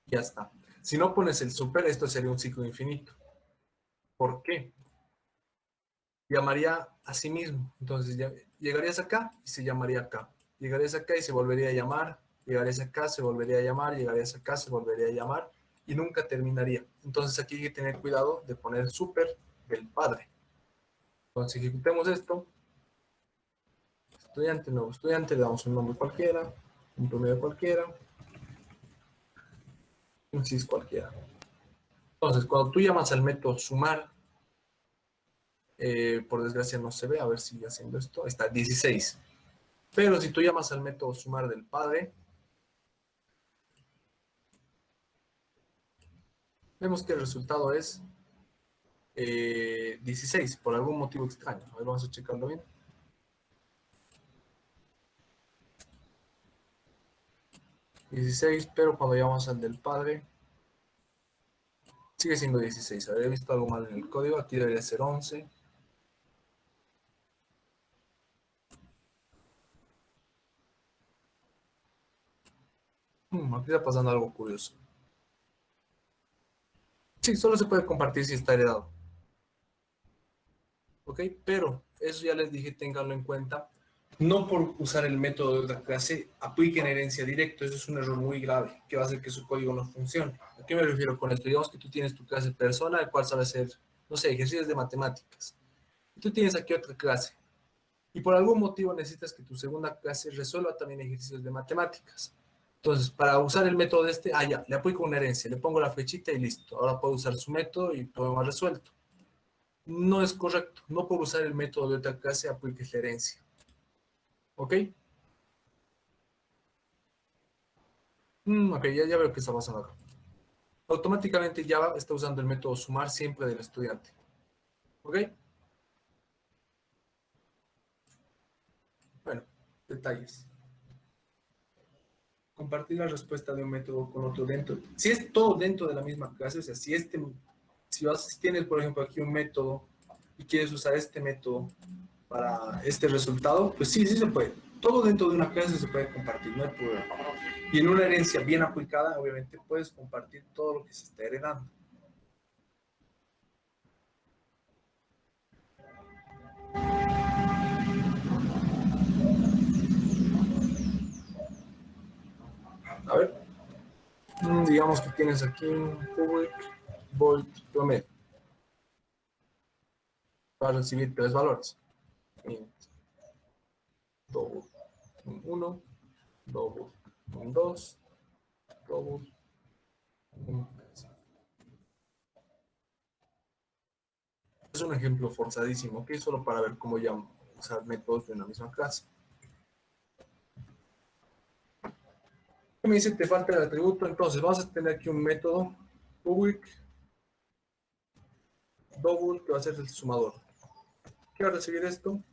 Ya está. Si no pones el super, esto sería un ciclo infinito. ¿Por qué? Llamaría a sí mismo. Entonces llegarías acá y se llamaría acá. Llegarías acá y se volvería a llamar. Llegarías acá, se volvería a llamar. Llegarías acá, se volvería a llamar. Y nunca terminaría. Entonces aquí hay que tener cuidado de poner super del padre. Entonces ejecutemos esto. Estudiante, nuevo estudiante, le damos un nombre cualquiera, un promedio cualquiera, un sys cualquiera. Entonces, cuando tú llamas al método sumar, por desgracia no se ve, a ver si sigue haciendo esto, ahí está, 16. Pero si tú llamas al método sumar del padre, vemos que el resultado es 16, por algún motivo extraño. A ver, vamos a checarlo bien. Pero cuando llamamos al del padre, sigue siendo 16. Habría visto algo mal en el código, aquí debería ser 11. Aquí está pasando algo curioso. Sí, solo se puede compartir si está heredado. ¿Ok? Pero eso ya les dije, ténganlo en cuenta. No por usar el método de otra clase apliquen herencia directo. Eso es un error muy grave que va a hacer que su código no funcione. ¿A qué me refiero con esto? Digamos que tú tienes tu clase persona, el cual sabe hacer, no sé, ejercicios de matemáticas. Y tú tienes aquí otra clase. y por algún motivo necesitas que tu segunda clase resuelva también ejercicios de matemáticas. Entonces, para usar el método de este, ya, le aplico una herencia, le pongo la flechita y listo. Ahora puedo usar su método y problema resuelto. No es correcto. No por usar el método de otra clase apliques la herencia. ¿Ok? Ok, ya veo que está pasando acá. Automáticamente Java está usando el método sumar siempre del estudiante. ¿Ok? Bueno, detalles. Compartir la respuesta de un método con otro dentro. Si es todo dentro de la misma clase, o sea, si tienes, por ejemplo, aquí un método y quieres usar este método para este resultado, pues sí se puede. Todo dentro de una clase se puede compartir, no hay problema. Y en una herencia bien aplicada, obviamente, puedes compartir todo lo que se está heredando. A ver, digamos que tienes aquí un public void promedio. Vas a recibir tres valores. Int, double, un 1, double, un 2, double, un 3. Es un ejemplo forzadísimo, que es solo para ver cómo ya usar métodos de una misma clase. Me dice te falta el atributo, entonces vamos a tener aquí un método public double que va a ser el sumador. ¿Qué va a recibir esto?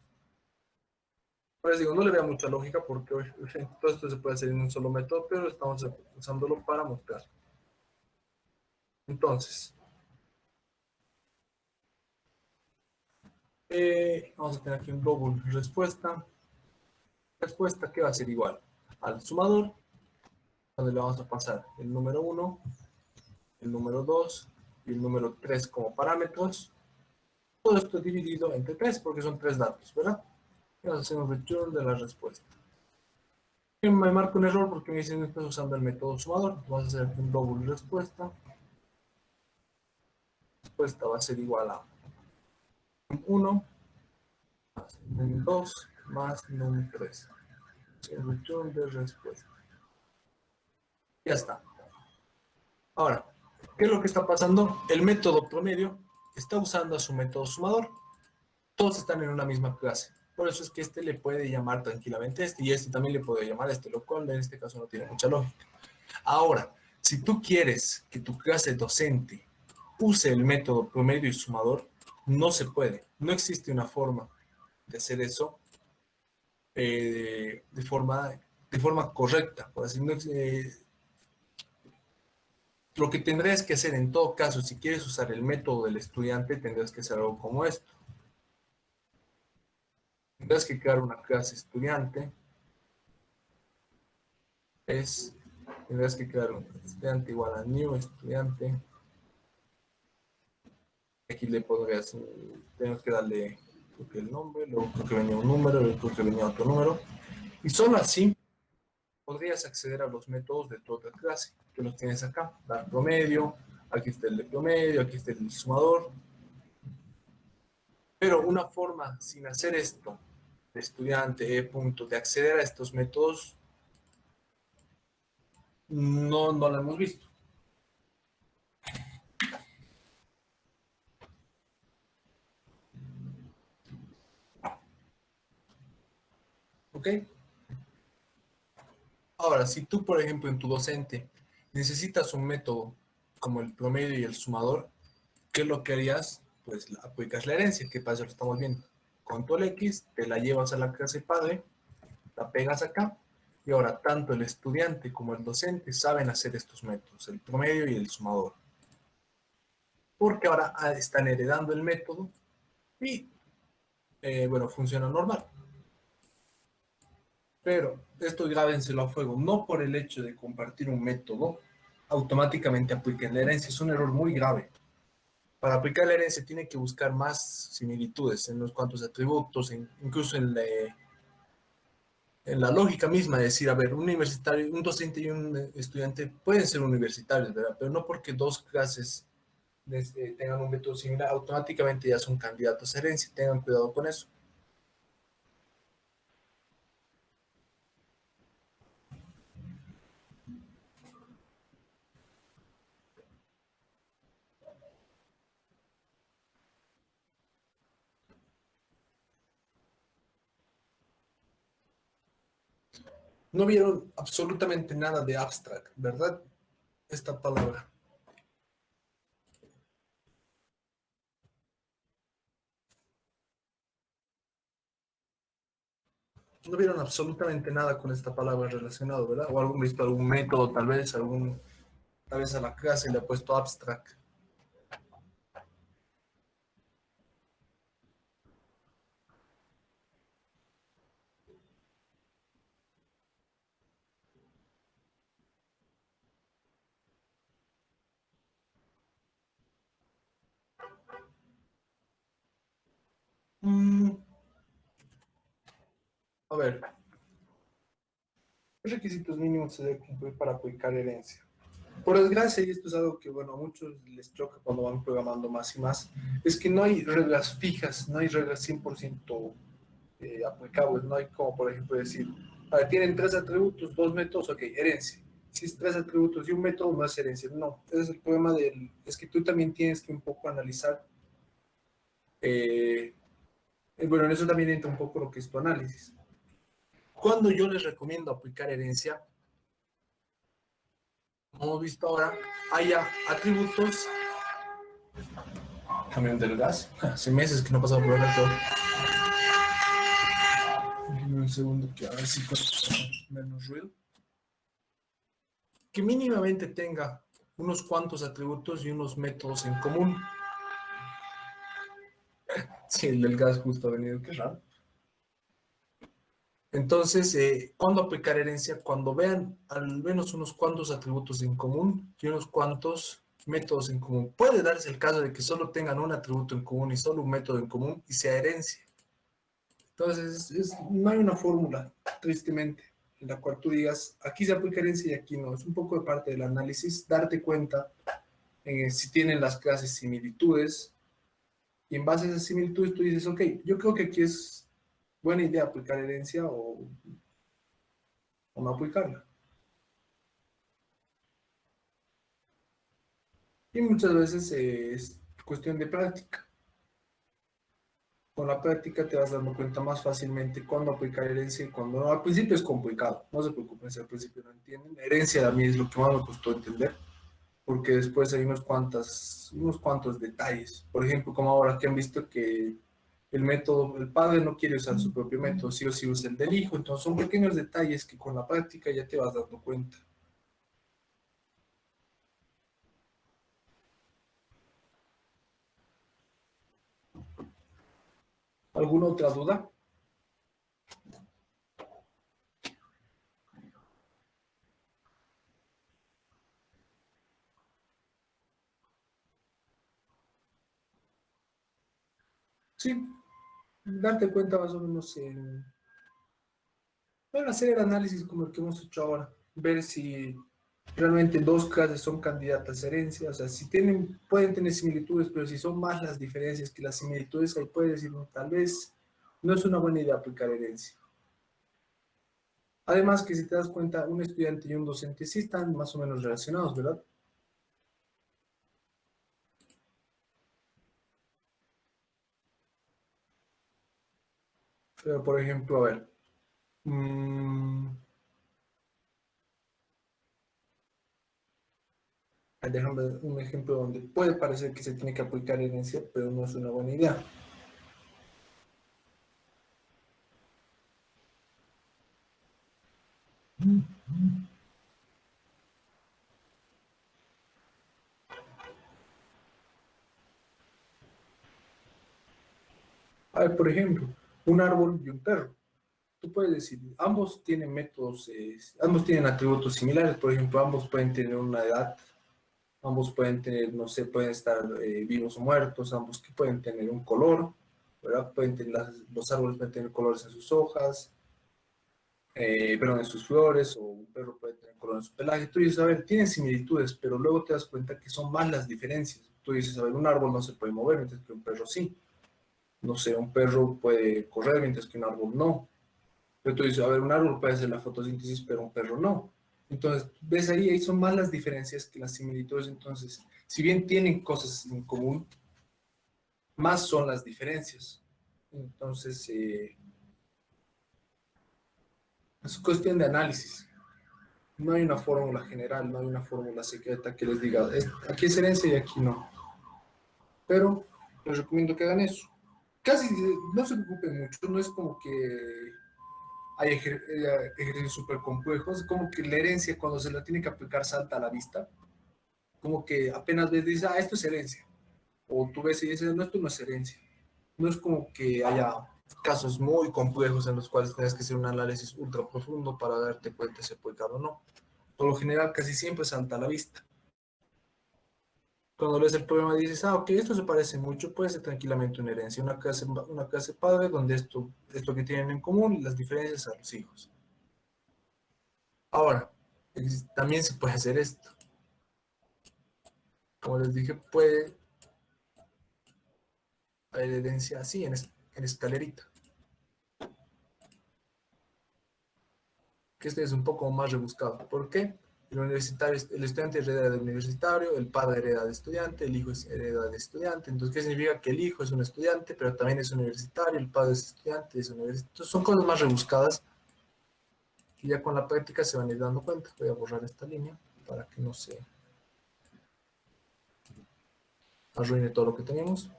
Pues digo, no le veo mucha lógica porque todo esto se puede hacer en un solo método, pero estamos usándolo para mostrar. Entonces, vamos a tener aquí un double respuesta. Respuesta que va a ser igual al sumador, donde le vamos a pasar el número 1, el número 2 y el número 3 como parámetros. Todo esto dividido entre 3 porque son 3 datos, ¿verdad? Y vamos a hacer un return de la respuesta. Y me marca un error porque me dicen que estás usando el método sumador. Vamos a hacer un double respuesta. Respuesta va a ser igual a 1 más num 2 más num 3. El return de respuesta. Ya está. Ahora, ¿qué es lo que está pasando? El método promedio está usando a su método sumador. Todos están en una misma clase. Por eso es que este le puede llamar tranquilamente a este y este también le puede llamar a este, lo cual en este caso no tiene mucha lógica. Ahora, si tú quieres que tu clase docente use el método promedio y sumador, no se puede. No existe una forma de hacer eso de forma correcta. Por así, lo que tendrías que hacer en todo caso, si quieres usar el método del estudiante, tendrías que hacer algo como esto. Tendrás que crear una clase estudiante. Tendrás que crear un estudiante igual a new estudiante. Aquí le podrías, tenemos que darle, creo que el nombre, luego creo que venía un número, luego creo que venía otro número. Y solo así podrías acceder a los métodos de toda clase, que los tienes acá. Dar promedio, aquí está el de promedio, aquí está el sumador. Pero una forma sin hacer esto, de estudiante, punto, de acceder a estos métodos, no la hemos visto. ¿Ok? Ahora, si tú, por ejemplo, en tu docente necesitas un método como el promedio y el sumador, ¿qué es lo que harías? Pues aplicas la herencia, que pasa, lo estamos viendo. Control X, te la llevas a la clase padre, la pegas acá, y ahora tanto el estudiante como el docente saben hacer estos métodos, el promedio y el sumador. Porque ahora están heredando el método y, bueno, funciona normal. Pero esto grábenselo a fuego, no por el hecho de compartir un método, automáticamente apliquen la herencia. Es un error muy grave. Para aplicar la herencia tiene que buscar más similitudes en los cuantos atributos, incluso en la lógica misma, de decir, a ver, un universitario, un docente y un estudiante pueden ser universitarios, ¿verdad? Pero no porque dos clases tengan un método similar, automáticamente ya son candidatos a herencia. Tengan cuidado con eso. No vieron absolutamente nada de abstract, ¿verdad? Esta palabra. No vieron absolutamente nada con esta palabra relacionado, ¿verdad? O algún visto algún método, tal vez a la clase le ha puesto abstract. Mm, a ver, ¿qué requisitos mínimos se debe cumplir para aplicar herencia? Por desgracia, y esto es algo que, bueno, a muchos les choca cuando van programando más y más, es que no hay reglas fijas, no hay reglas 100% aplicables, no hay como, por ejemplo, decir, a ver, tienen tres atributos, dos métodos, ok, herencia. Si es tres atributos y un método, no es herencia. No, ese es el problema es que tú también tienes que un poco analizar, eh, bueno, en eso también entra un poco lo que es tu análisis. Cuando yo les recomiendo aplicar herencia, como hemos visto ahora, haya atributos. Camión del gas. Hace meses que no pasaba por acá todo. Dime un segundo que a ver si con menos ruido. Que mínimamente tenga unos cuantos atributos y unos métodos en común. Sí, el del gas justo ha venido, qué raro. Entonces, ¿cuándo aplicar herencia? Cuando vean al menos unos cuantos atributos en común y unos cuantos métodos en común. Puede darse el caso de que solo tengan un atributo en común y solo un método en común y sea herencia. Entonces, no hay una fórmula, tristemente, en la cual tú digas, aquí se aplica herencia y aquí no. Es un poco de parte del análisis, darte cuenta si tienen las clases similitudes, y en base a esas similitudes tú dices, ok, yo creo que aquí es buena idea aplicar herencia o no aplicarla. Y muchas veces es cuestión de práctica. Con la práctica te vas dando cuenta más fácilmente cuándo aplicar herencia y cuándo no. Al principio es complicado, no se preocupen si al principio no entienden. Herencia a mí es lo que más me costó entender, porque después hay unos cuantos detalles. Por ejemplo, como ahora que han visto que el método, el padre no quiere usar su propio método, sí o sí usa el del hijo. Entonces son pequeños detalles que con la práctica ya te vas dando cuenta. ¿Alguna otra duda? Sí, darte cuenta más o menos en, bueno, hacer el análisis como el que hemos hecho ahora, ver si realmente dos clases son candidatas a herencia, o sea, si tienen, pueden tener similitudes, pero si son más las diferencias que las similitudes, ahí puedes decir, no, tal vez no es una buena idea aplicar herencia. Además que si te das cuenta, un estudiante y un docente sí están más o menos relacionados, ¿verdad? Pero, por ejemplo, a ver, mm, déjame ver un ejemplo donde puede parecer que se tiene que aplicar herencia, pero no es una buena idea. A ver, por ejemplo, un árbol y un perro. Tú puedes decir, ambos tienen métodos, ambos tienen atributos similares, por ejemplo, ambos pueden tener una edad, ambos pueden tener, no sé, pueden estar vivos o muertos, ambos que pueden tener un color, ¿verdad? Pueden tener los árboles pueden tener colores en sus hojas, perdón, en sus flores, o un perro puede tener color en su pelaje. Tú dices, a ver, tienen similitudes, pero luego te das cuenta que son más las diferencias. Tú dices, a ver, un árbol no se puede mover, mientras que un perro sí. No sé, un perro puede correr, mientras que un árbol no. Pero tú dices, a ver, un árbol puede hacer la fotosíntesis, pero un perro no. Entonces, ves ahí, ahí son más las diferencias que las similitudes. Entonces, si bien tienen cosas en común, más son las diferencias. Entonces, Es cuestión de análisis. No hay una fórmula general, no hay una fórmula secreta que les diga, aquí es herencia y aquí no. Pero les recomiendo que hagan eso. Casi no se preocupen mucho, no es como que hay ejercicios súper complejos, como que la herencia cuando se la tiene que aplicar salta a la vista, como que apenas ves, dices, ah, esto es herencia, o tú ves y dices, no, esto no es herencia. No es como que haya casos muy complejos en los cuales tengas que hacer un análisis ultra profundo para darte cuenta si se puede caer o no. Por lo general, casi siempre salta a la vista. Cuando lees el problema dices, ah, ok, esto se parece mucho, puede ser tranquilamente una herencia, una clase padre donde esto que tienen en común y las diferencias a los hijos. Ahora, también se puede hacer esto. Como les dije, puede haber herencia así, en escalerita. Que este es un poco más rebuscado. ¿Por qué? El estudiante hereda del universitario, el padre hereda de estudiante, el hijo hereda de estudiante. Entonces, ¿qué significa? Que el hijo es un estudiante, pero también es universitario, el padre es estudiante, es universitario. Entonces, son cosas más rebuscadas que ya con la práctica se van a ir dando cuenta. Voy a borrar esta línea para que no se arruine todo lo que tenemos.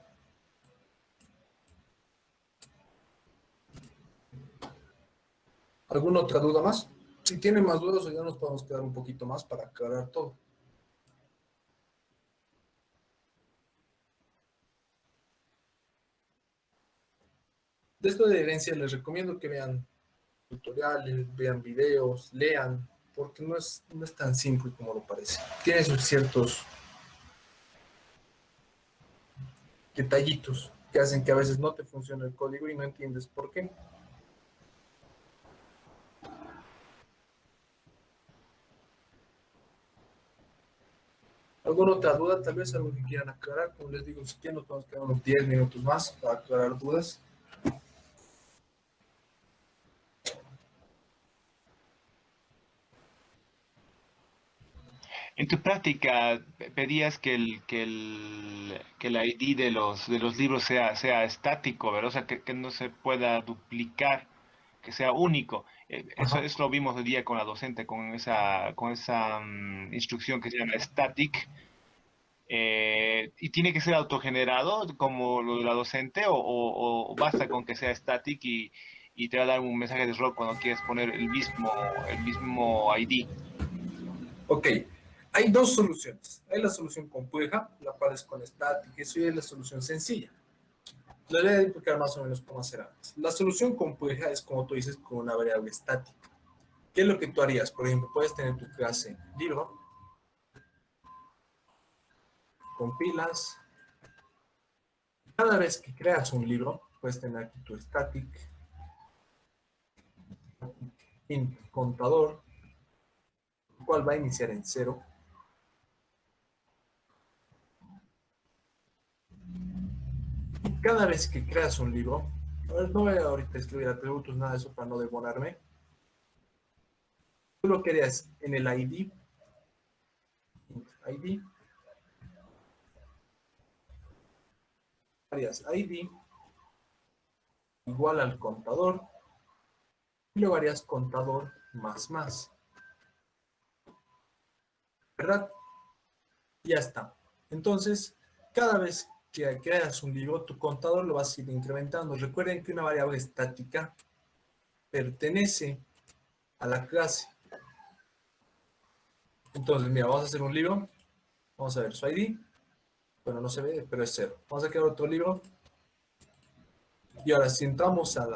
¿Alguna otra duda más? Si tienen más dudas, ya nos podemos quedar un poquito más para aclarar todo. De esto de herencia les recomiendo que vean tutoriales, vean videos, lean, porque no es tan simple como lo parece. Tiene sus ciertos detallitos que hacen que a veces no te funcione el código y no entiendes por qué. ¿Alguna otra duda? Tal vez algo que quieran aclarar. Como les digo, si quieren nos vamos a quedar unos 10 minutos más para aclarar dudas. En tu práctica, pedías que el ID de los libros sea estático, ¿verdad? O sea, que no se pueda duplicar, que sea único. Ajá. Eso lo vimos el día con la docente, con esa instrucción que se llama static. ¿Y tiene que ser autogenerado como lo de la docente o basta con que sea static y te va a dar un mensaje de error cuando quieres poner el mismo ID? Ok, hay dos soluciones. Hay la solución compleja, la cual es con static, eso y es la solución sencilla. Les voy a explicar más o menos cómo hacer antes. La solución compleja es como tú dices con una variable estática. ¿Qué es lo que tú harías? Por ejemplo, puedes tener tu clase libro, compilas. Cada vez que creas un libro, puedes tener aquí tu static, int contador, el cual va a iniciar en cero. Cada vez que creas un libro, a ver, no voy a ahorita escribir atributos, nada de eso para no demorarme. Tú lo querías en el ID, ID, harías ID igual al contador y luego harías contador más, ¿verdad? Y ya está. Entonces, cada vez que creas un libro, tu contador lo vas a ir incrementando. Recuerden que una variable estática pertenece a la clase. Entonces, mira, vamos a hacer un libro. Vamos a ver su ID. Bueno, no se ve, pero es cero. Vamos a crear otro libro. Y ahora, si entramos a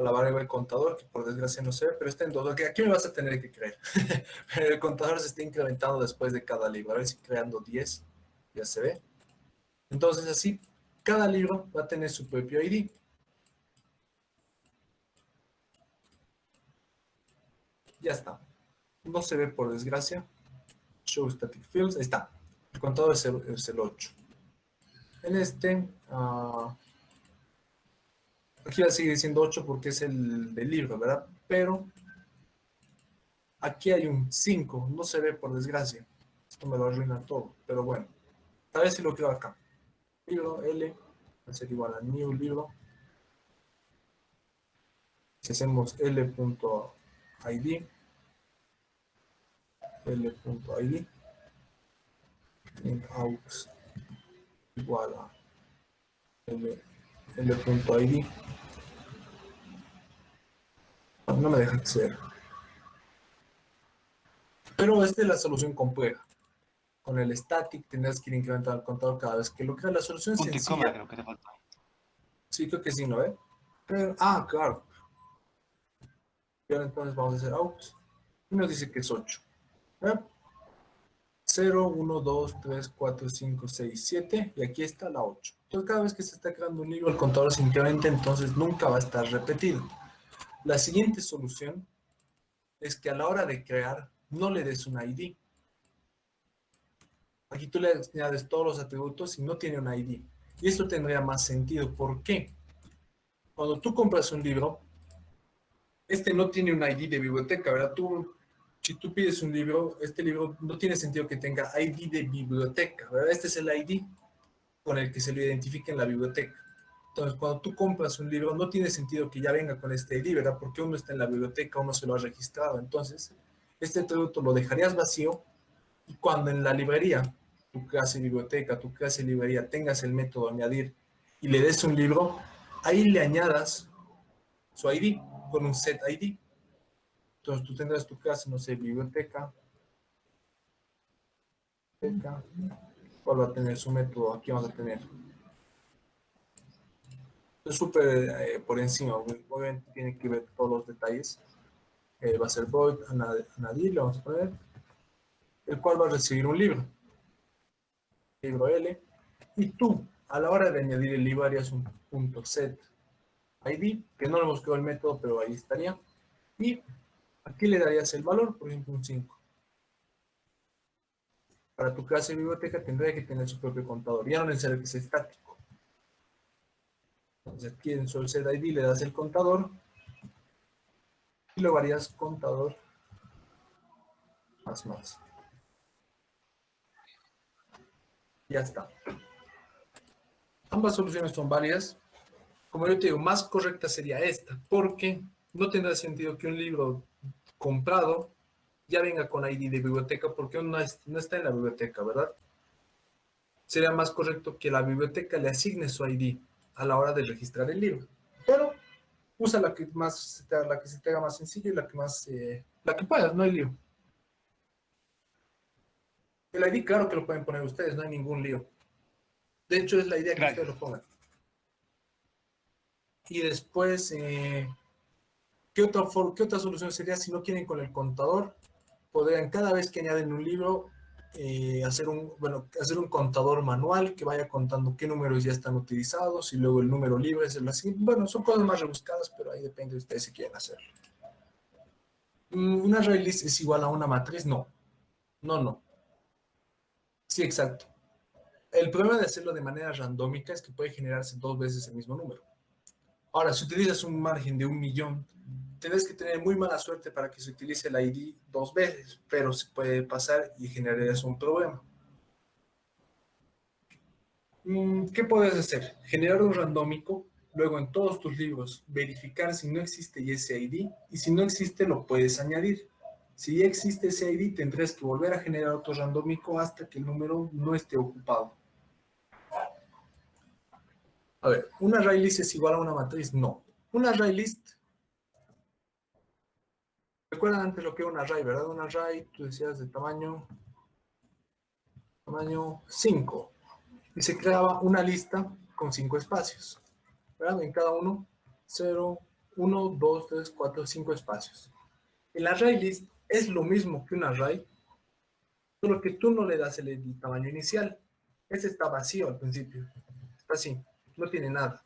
la variable contador, que por desgracia no se ve, pero está en dos. Aquí me vas a tener que creer. Pero el contador se está incrementando después de cada libro. A ver si creando 10 ya se ve. Entonces, así, cada libro va a tener su propio ID. Ya está. No se ve por desgracia. Show static fields. Ahí está. El contador es el 8. En este, aquí va a seguir diciendo 8 porque es el del libro, ¿verdad? Pero aquí hay un 5. No se ve por desgracia. Esto me lo arruina todo. Pero bueno, tal vez si lo creo acá. libro L va a ser igual a new libro. Si hacemos L.id, L.id, int aux igual a L.id, no me deja acceder. Pero esta es la solución compleja. Con el static tendrás que ir incrementando el contador cada vez que lo creas. La solución Punto y coma sencilla. creo que te falta. Sí, creo que sí, ¿no? Pero, claro. Y ahora entonces vamos a hacer out. Y nos dice que es 8. 0, 1, 2, 3, 4, 5, 6, 7. Y aquí está la 8. Entonces cada vez que se está creando un libro, el contador se incrementa, entonces nunca va a estar repetido. La siguiente solución es que a la hora de crear, no le des un ID. Aquí tú le añades todos los atributos y no tiene un ID. Y esto tendría más sentido. ¿Por qué? Cuando tú compras un libro, este no tiene un ID de biblioteca, ¿verdad? Si tú pides un libro, este libro no tiene sentido que tenga ID de biblioteca, ¿verdad? Este es el ID con el que se lo identifica en la biblioteca. Entonces, cuando tú compras un libro, no tiene sentido que ya venga con este ID, ¿verdad? Porque uno está en la biblioteca, uno se lo ha registrado. Entonces, este atributo lo dejarías vacío y cuando en la librería, tu clase biblioteca, tu clase librería, tengas el método añadir y le des un libro, ahí le añadas su ID con un set ID. Entonces tú tendrás tu clase, no sé, biblioteca, ¿cuál va a tener su método? Aquí vamos a tener. Es súper por encima, obviamente tiene que ver todos los detalles. Va a ser void, añadir, le vamos a poner, el cual va a recibir un libro, libro L, y tú, a la hora de añadir el libro, harías un punto set ID, que no le hemos creado el método, pero ahí estaría, y aquí le darías el valor, por ejemplo, un 5. Para tu clase de biblioteca tendría que tener su propio contador, ya no necesariamente que sea estático. Entonces aquí en su set ID le das el contador, y luego harías contador más. Ya está. Ambas soluciones son válidas. Como yo te digo, más correcta sería esta, porque no tendrá sentido que un libro comprado ya venga con ID de biblioteca, porque no está en la biblioteca, ¿verdad? Sería más correcto que la biblioteca le asigne su ID a la hora de registrar el libro. Pero usa la que se te haga más sencillo y la que puedas, no hay lío. El ID, claro que lo pueden poner ustedes, no hay ningún lío. De hecho, es la idea que ustedes Gracias. lo pongan. Y después, ¿qué otra solución sería si no quieren con el contador? Podrían cada vez que añaden un libro hacer un contador manual que vaya contando qué números ya están utilizados y luego el número libre es el así. Bueno, son cosas más rebuscadas, pero ahí depende de ustedes si quieren hacerlo. ¿Un array list es igual a una matriz? No. No. Sí, exacto. El problema de hacerlo de manera randómica es que puede generarse dos veces el mismo número. Ahora, si utilizas un margen de 1.000.000, tienes que tener muy mala suerte para que se utilice el ID dos veces, pero se puede pasar y generarías un problema. ¿Qué puedes hacer? Generar un randómico, luego en todos tus libros verificar si no existe ese ID y si no existe lo puedes añadir. Si ya existe ese ID tendrás que volver a generar otro randómico hasta que el número no esté ocupado. A ver, ¿un array list es igual a una matriz? No. Un array list, recuerdan antes lo que era un array, ¿verdad? Un array, tú decías de tamaño 5 y se creaba una lista con 5 espacios, ¿verdad? En cada uno, 0, 1, 2, 3, 4, 5 espacios. El array list es lo mismo que un array, solo que tú no le das el tamaño inicial. Este está vacío al principio, está así, no tiene nada.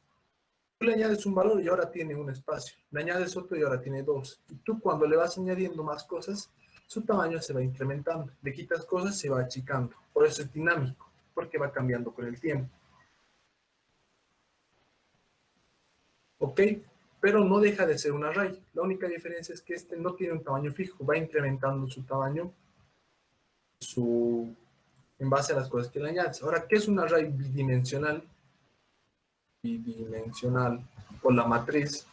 Tú le añades un valor y ahora tiene un espacio, le añades otro y ahora tiene dos. Y tú cuando le vas añadiendo más cosas, su tamaño se va incrementando. Le quitas cosas, se va achicando. Por eso es dinámico, porque va cambiando con el tiempo. ¿Ok? Pero no deja de ser un array. La única diferencia es que este no tiene un tamaño fijo, va incrementando su tamaño, su en base a las cosas que le añades. Ahora, ¿qué es un array bidimensional? Bidimensional por la matriz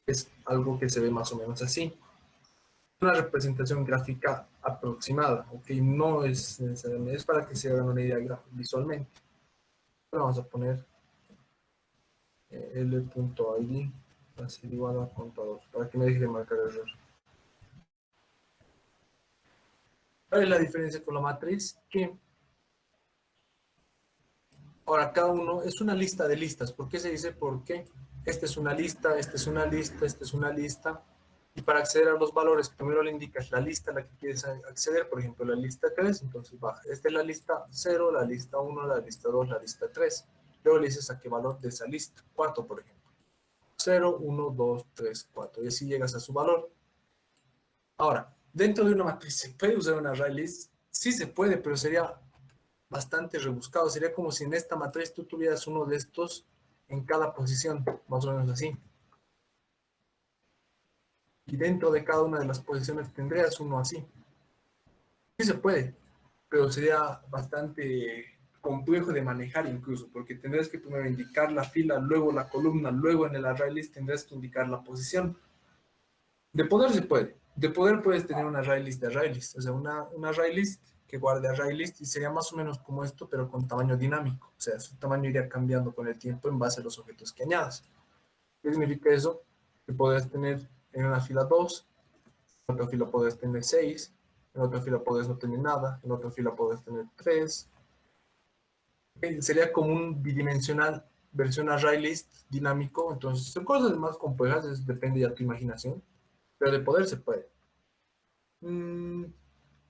es algo que se ve más o menos así. Una representación gráfica aproximada, ¿ok? No es necesariamente, es para que se hagan una idea visualmente. Ahora vamos a poner l.id va a ser igual a contador, para que me deje de marcar error. ¿Cuál es la diferencia con la matriz? Que ahora cada uno es una lista de listas. ¿Por qué se dice? Porque esta es una lista, esta es una lista, esta es una lista. Y para acceder a los valores, primero le indicas la lista a la que quieres acceder, por ejemplo, la lista 3, entonces baja. Esta es la lista 0, la lista 1, la lista 2, la lista 3. Luego le dices a qué valor de esa lista, 4, por ejemplo. 0, 1, 2, 3, 4. Y así llegas a su valor. Ahora, dentro de una matriz, ¿se puede usar un array list? Sí se puede, pero sería bastante rebuscado. Sería como si en esta matriz tú tuvieras uno de estos en cada posición, más o menos así. Y dentro de cada una de las posiciones tendrías uno así. Sí se puede, pero sería bastante complejo de manejar incluso, porque tendrías que primero indicar la fila, luego la columna, luego en el array list tendrías que indicar la posición. De poder se puede. De poder puedes tener un array list de array list, o sea, un array list que guarde array list y sería más o menos como esto, pero con tamaño dinámico. O sea, su tamaño iría cambiando con el tiempo en base a los objetos que añadas. ¿Qué significa eso? Que podrías tener en una fila 2, en otra fila podés tener 6, en otra fila podés no tener nada, en otra fila podés tener 3. Sería como un bidimensional versión array list dinámico, entonces son cosas más complejas, depende ya de tu imaginación, pero de poder se puede.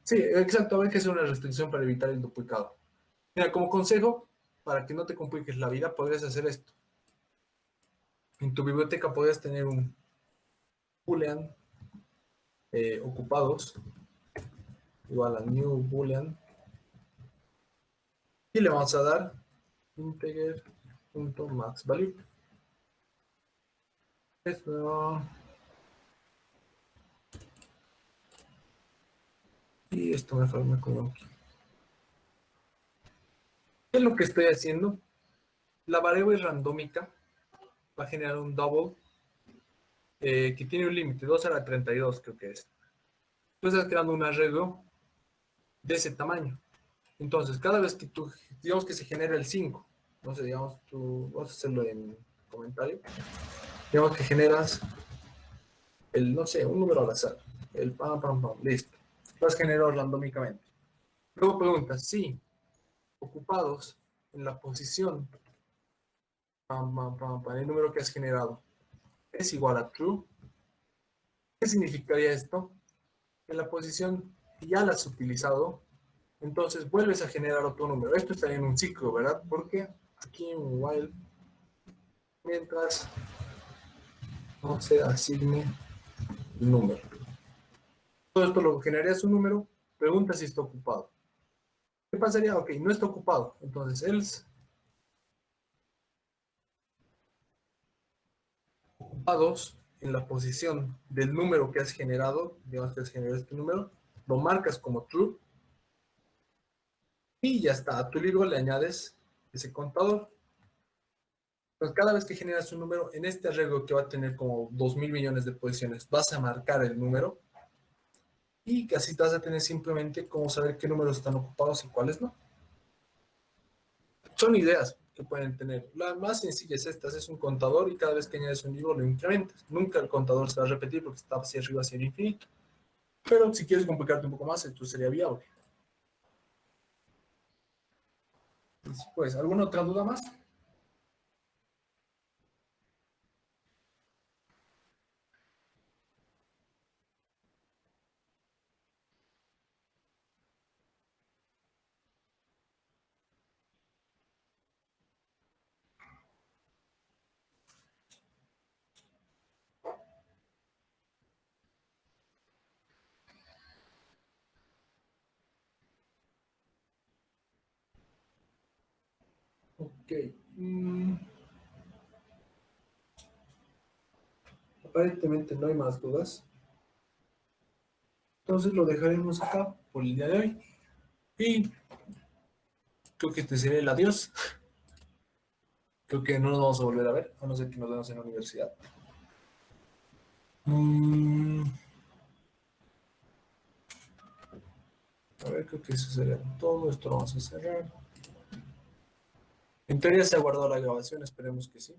Sí, exacto, hay que hacer una restricción para evitar el duplicado. Mira, como consejo, para que no te compliques la vida, podrías hacer esto. En tu biblioteca podrías tener un boolean ocupados igual a new boolean y le vamos a dar integer.maxValue. Esto, y esto me forma como aquí. ¿Qué es lo que estoy haciendo? La variable randómica va a generar un double que tiene un límite, 2 a la 32 creo que es. Tú estás creando un arreglo de ese tamaño. Entonces, cada vez que tú, digamos que se genera el 5, no sé, digamos, tú, vamos a hacerlo en comentario, digamos que generas el, no sé, un número al azar, el pam, pam, pam, listo. Lo has generado randómicamente. Luego preguntas, sí, ocupados en la posición, pam, pam, pam, pam, el número que has generado es igual a true. ¿Qué significaría esto? En la posición ya la has utilizado, entonces vuelves a generar otro número. Esto está en un ciclo, ¿verdad? Porque aquí en while, mientras no se asigne el número. Todo esto lo generarías un número, pregunta si está ocupado. ¿Qué pasaría? Ok, no está ocupado. Entonces, else ocupados en la posición del número que has generado, digamos que has generado este número, lo marcas como true y ya está. A tu libro le añades ese contador. Entonces, cada vez que generas un número, en este arreglo que va a tener como 2.000 millones de posiciones, vas a marcar el número y que así vas a tener simplemente cómo saber qué números están ocupados y cuáles no. Son ideas que pueden tener. La más sencilla es esta, es un contador y cada vez que añades un libro lo incrementas. Nunca el contador se va a repetir porque está hacia arriba, hacia el infinito. Pero si quieres complicarte un poco más, esto sería viable. Pues, ¿alguna otra duda más? Ok. Aparentemente no hay más dudas. Entonces lo dejaremos acá por el día de hoy. Y creo que este sería el adiós. Creo que no nos vamos a volver a ver, a no ser que nos veamos en la universidad. A ver, creo que eso sería todo. Esto lo vamos a cerrar. En teoría se ha guardado la grabación, esperemos que sí.